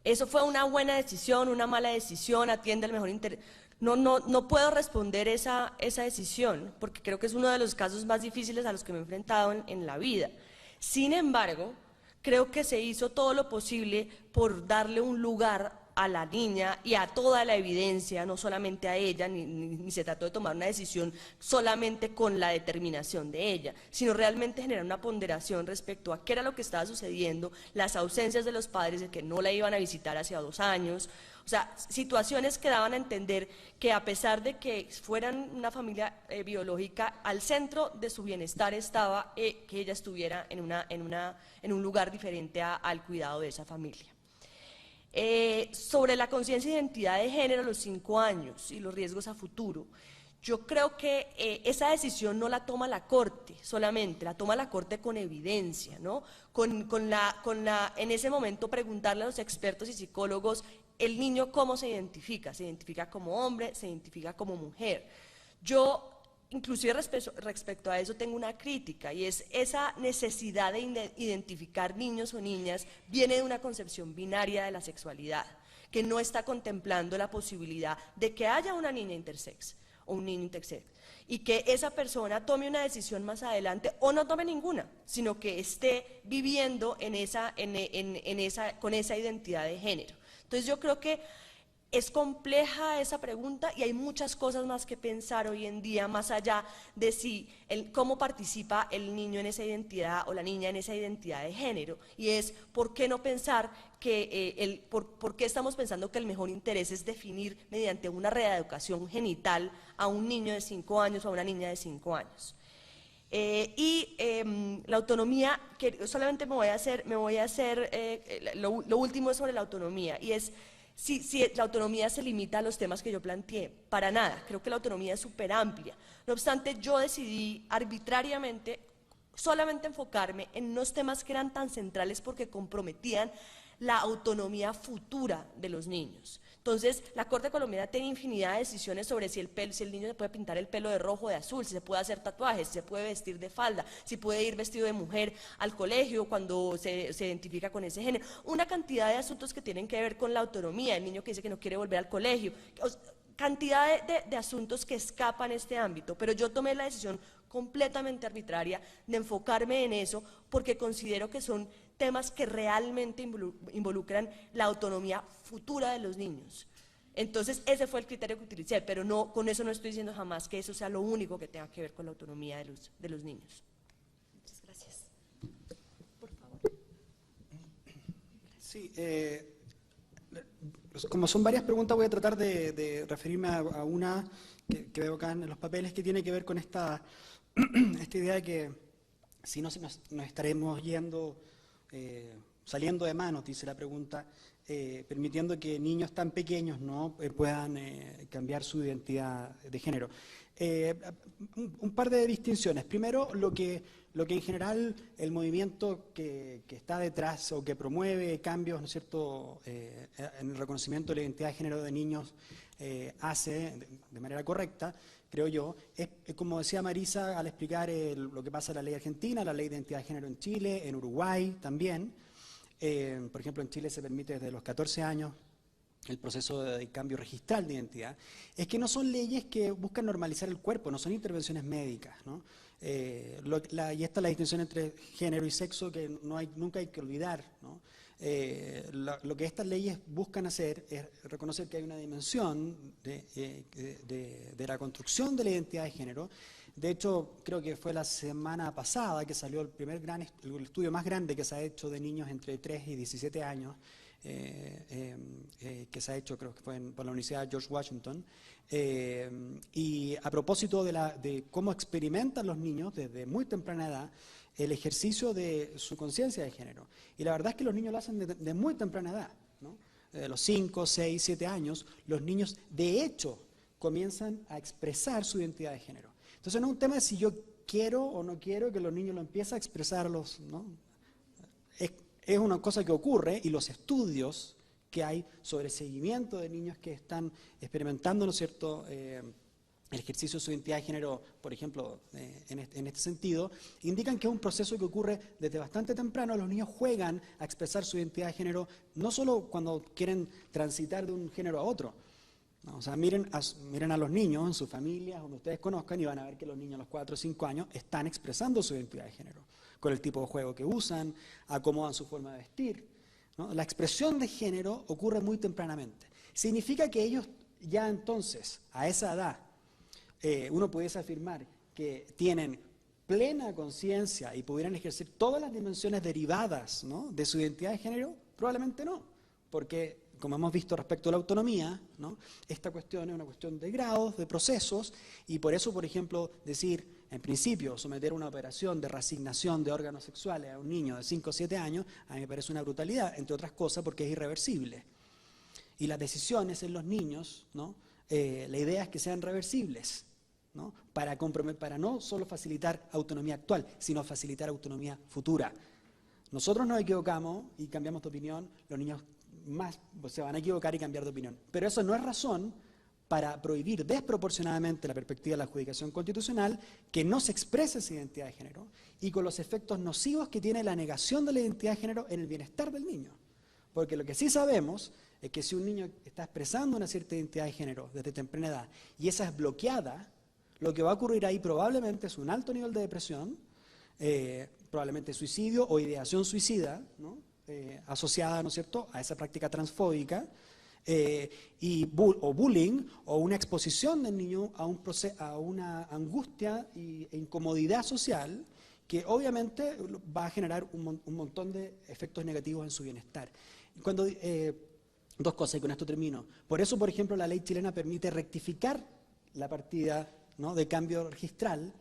¿Eso fue una buena decisión, una mala decisión? ¿Atiende al mejor interés? No puedo responder esa decisión, porque creo que es uno de los casos más difíciles a los que me he enfrentado en la vida. Sin embargo, creo que se hizo todo lo posible por darle un lugar a la niña y a toda la evidencia, no solamente a ella, ni se trató de tomar una decisión solamente con la determinación de ella, sino realmente generar una ponderación respecto a qué era lo que estaba sucediendo, las ausencias de los padres, de que no la iban a visitar hacia 2 años, o sea, situaciones que daban a entender que a pesar de que fueran una familia biológica, al centro de su bienestar estaba que ella estuviera en un lugar diferente al cuidado de esa familia. Sobre la conciencia de identidad de género a los 5 años y los riesgos a futuro, yo creo que esa decisión no la toma la Corte solamente, la toma la Corte con evidencia, ¿no? En ese momento preguntarle a los expertos y psicólogos, el niño cómo se identifica como hombre, se identifica como mujer. Yo, inclusive respecto a eso, tengo una crítica, y es esa necesidad de identificar niños o niñas viene de una concepción binaria de la sexualidad, que no está contemplando la posibilidad de que haya una niña intersex o un niño intersex, y que esa persona tome una decisión más adelante o no tome ninguna, sino que esté viviendo con esa identidad de género. Entonces yo creo que es compleja esa pregunta y hay muchas cosas más que pensar hoy en día, más allá de cómo participa el niño en esa identidad o la niña en esa identidad de género, y es por qué no pensar que, por qué estamos pensando que el mejor interés es definir mediante una reeducación genital a un niño de 5 años o a una niña de 5 años. La autonomía, que solamente lo último es sobre la autonomía, y es si la autonomía se limita a los temas que yo planteé. Para nada, creo que la autonomía es súper amplia. No obstante, yo decidí arbitrariamente solamente enfocarme en unos temas que eran tan centrales porque comprometían la autonomía futura de los niños. Entonces, la Corte colombiana tiene infinidad de decisiones sobre si el niño se puede pintar el pelo de rojo o de azul, si se puede hacer tatuajes, si se puede vestir de falda, si puede ir vestido de mujer al colegio cuando se identifica con ese género. Una cantidad de asuntos que tienen que ver con la autonomía, el niño que dice que no quiere volver al colegio, cantidad de asuntos que escapan este ámbito, pero yo tomé la decisión completamente arbitraria de enfocarme en eso porque considero que son temas que realmente involucran la autonomía futura de los niños. Entonces ese fue el criterio que utilicé, pero no, con eso no estoy diciendo jamás que eso sea lo único que tenga que ver con la autonomía de los niños. Muchas gracias. Por favor. Sí, como son varias preguntas, voy a tratar de referirme a una que veo acá en los papeles, que tiene que ver con esta idea de que si no nos estaremos saliendo de manos, dice la pregunta, permitiendo que niños tan pequeños no puedan cambiar su identidad de género. Un par de distinciones. Primero, lo que en general el movimiento que está detrás o que promueve cambios, ¿no es cierto?, en el reconocimiento de la identidad de género de niños hace de manera correcta, creo yo, es como decía Marisa al explicar lo que pasa en la ley argentina, la ley de identidad de género en Chile, en Uruguay también, Por ejemplo, en Chile se permite desde los 14 años el proceso de cambio registral de identidad, es que no son leyes que buscan normalizar el cuerpo, no son intervenciones médicas, ¿no? Y esta es la distinción entre género y sexo que nunca hay que olvidar, ¿no? Lo que estas leyes buscan hacer es reconocer que hay una dimensión de la construcción de la identidad de género. De hecho, creo que fue la semana pasada que salió el estudio más grande que se ha hecho de niños entre 3 y 17 años, que se ha hecho, creo que fue por la Universidad George Washington, y a propósito de cómo experimentan los niños desde muy temprana edad el ejercicio de su conciencia de género. Y la verdad es que los niños lo hacen de muy temprana edad, ¿no? De los 5, 6, 7 años, los niños de hecho comienzan a expresar su identidad de género. Entonces no es un tema de si yo quiero o no quiero que los niños lo empiecen a expresar, ¿no? Es una cosa que ocurre, y los estudios que hay sobre seguimiento de niños que están experimentando, ¿no es cierto?, el ejercicio de su identidad de género, por ejemplo, en este sentido, indican que es un proceso que ocurre desde bastante temprano. Los niños juegan a expresar su identidad de género no solo cuando quieren transitar de un género a otro, ¿no? O sea, miren a los niños en sus familias, donde ustedes conozcan, y van a ver que los niños a los 4 o 5 años están expresando su identidad de género, con el tipo de juego que usan, acomodan su forma de vestir, ¿no? La expresión de género ocurre muy tempranamente. Significa que ellos ya entonces, a esa edad, uno pudiese afirmar que tienen plena conciencia y pudieran ejercer todas las dimensiones derivadas, ¿no?, de su identidad de género. Probablemente no, porque como hemos visto respecto a la autonomía, ¿no?, esta cuestión es una cuestión de grados, de procesos, y por eso, por ejemplo, decir, en principio, someter una operación de reasignación de órganos sexuales a un niño de 5 o 7 años, a mí me parece una brutalidad, entre otras cosas porque es irreversible. Y las decisiones en los niños, ¿no?, la idea es que sean reversibles, ¿no?, para no solo facilitar autonomía actual, sino facilitar autonomía futura. Nosotros nos equivocamos y cambiamos de opinión, los niños más se van a equivocar y cambiar de opinión. Pero eso no es razón para prohibir desproporcionadamente la perspectiva de la adjudicación constitucional que no se exprese esa identidad de género, y con los efectos nocivos que tiene la negación de la identidad de género en el bienestar del niño. Porque lo que sí sabemos es que si un niño está expresando una cierta identidad de género desde temprana edad y esa es bloqueada, lo que va a ocurrir ahí probablemente es un alto nivel de depresión, probablemente suicidio o ideación suicida, ¿no?, asociada, ¿no es cierto?, a esa práctica transfóbica, o bullying, o una exposición del niño a una angustia e incomodidad social que obviamente va a generar un montón de efectos negativos en su bienestar. Dos cosas, y con esto termino. Por eso, por ejemplo, la ley chilena permite rectificar la partida, ¿no?, de cambio registral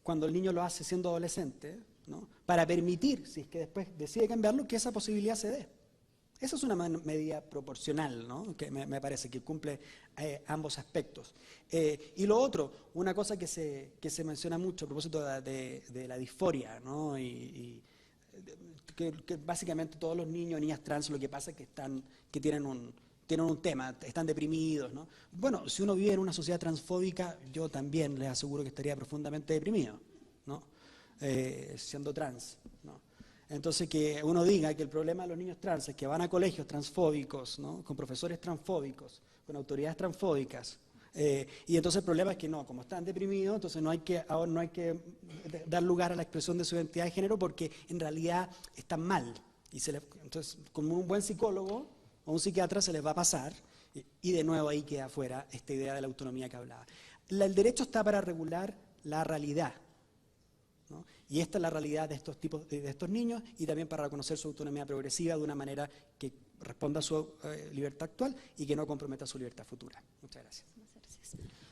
cuando el niño lo hace siendo adolescente, ¿no?, para permitir, si es que después decide cambiarlo, que esa posibilidad se dé. Esa es una medida proporcional, ¿no?, que me parece que cumple ambos aspectos. Y lo otro, una cosa que se menciona mucho a propósito de la disforia, ¿no?, que básicamente todos los niños y niñas trans lo que pasa es que tienen un tema, están deprimidos, ¿no? Bueno, si uno vive en una sociedad transfóbica, yo también les aseguro que estaría profundamente deprimido, ¿no?, siendo trans, ¿no? Entonces, que uno diga que el problema de los niños trans es que van a colegios transfóbicos, ¿no?, con profesores transfóbicos, con autoridades transfóbicas, y entonces el problema es que no, como están deprimidos, entonces no hay que dar lugar a la expresión de su identidad de género porque en realidad están mal. Entonces, como un buen psicólogo o un psiquiatra se les va a pasar, y de nuevo ahí queda fuera esta idea de la autonomía que hablaba. El derecho está para regular la realidad, ¿no?, y esta es la realidad de estos niños, y también para reconocer su autonomía progresiva de una manera que responda a su libertad actual y que no comprometa su libertad futura. Muchas gracias. Gracias.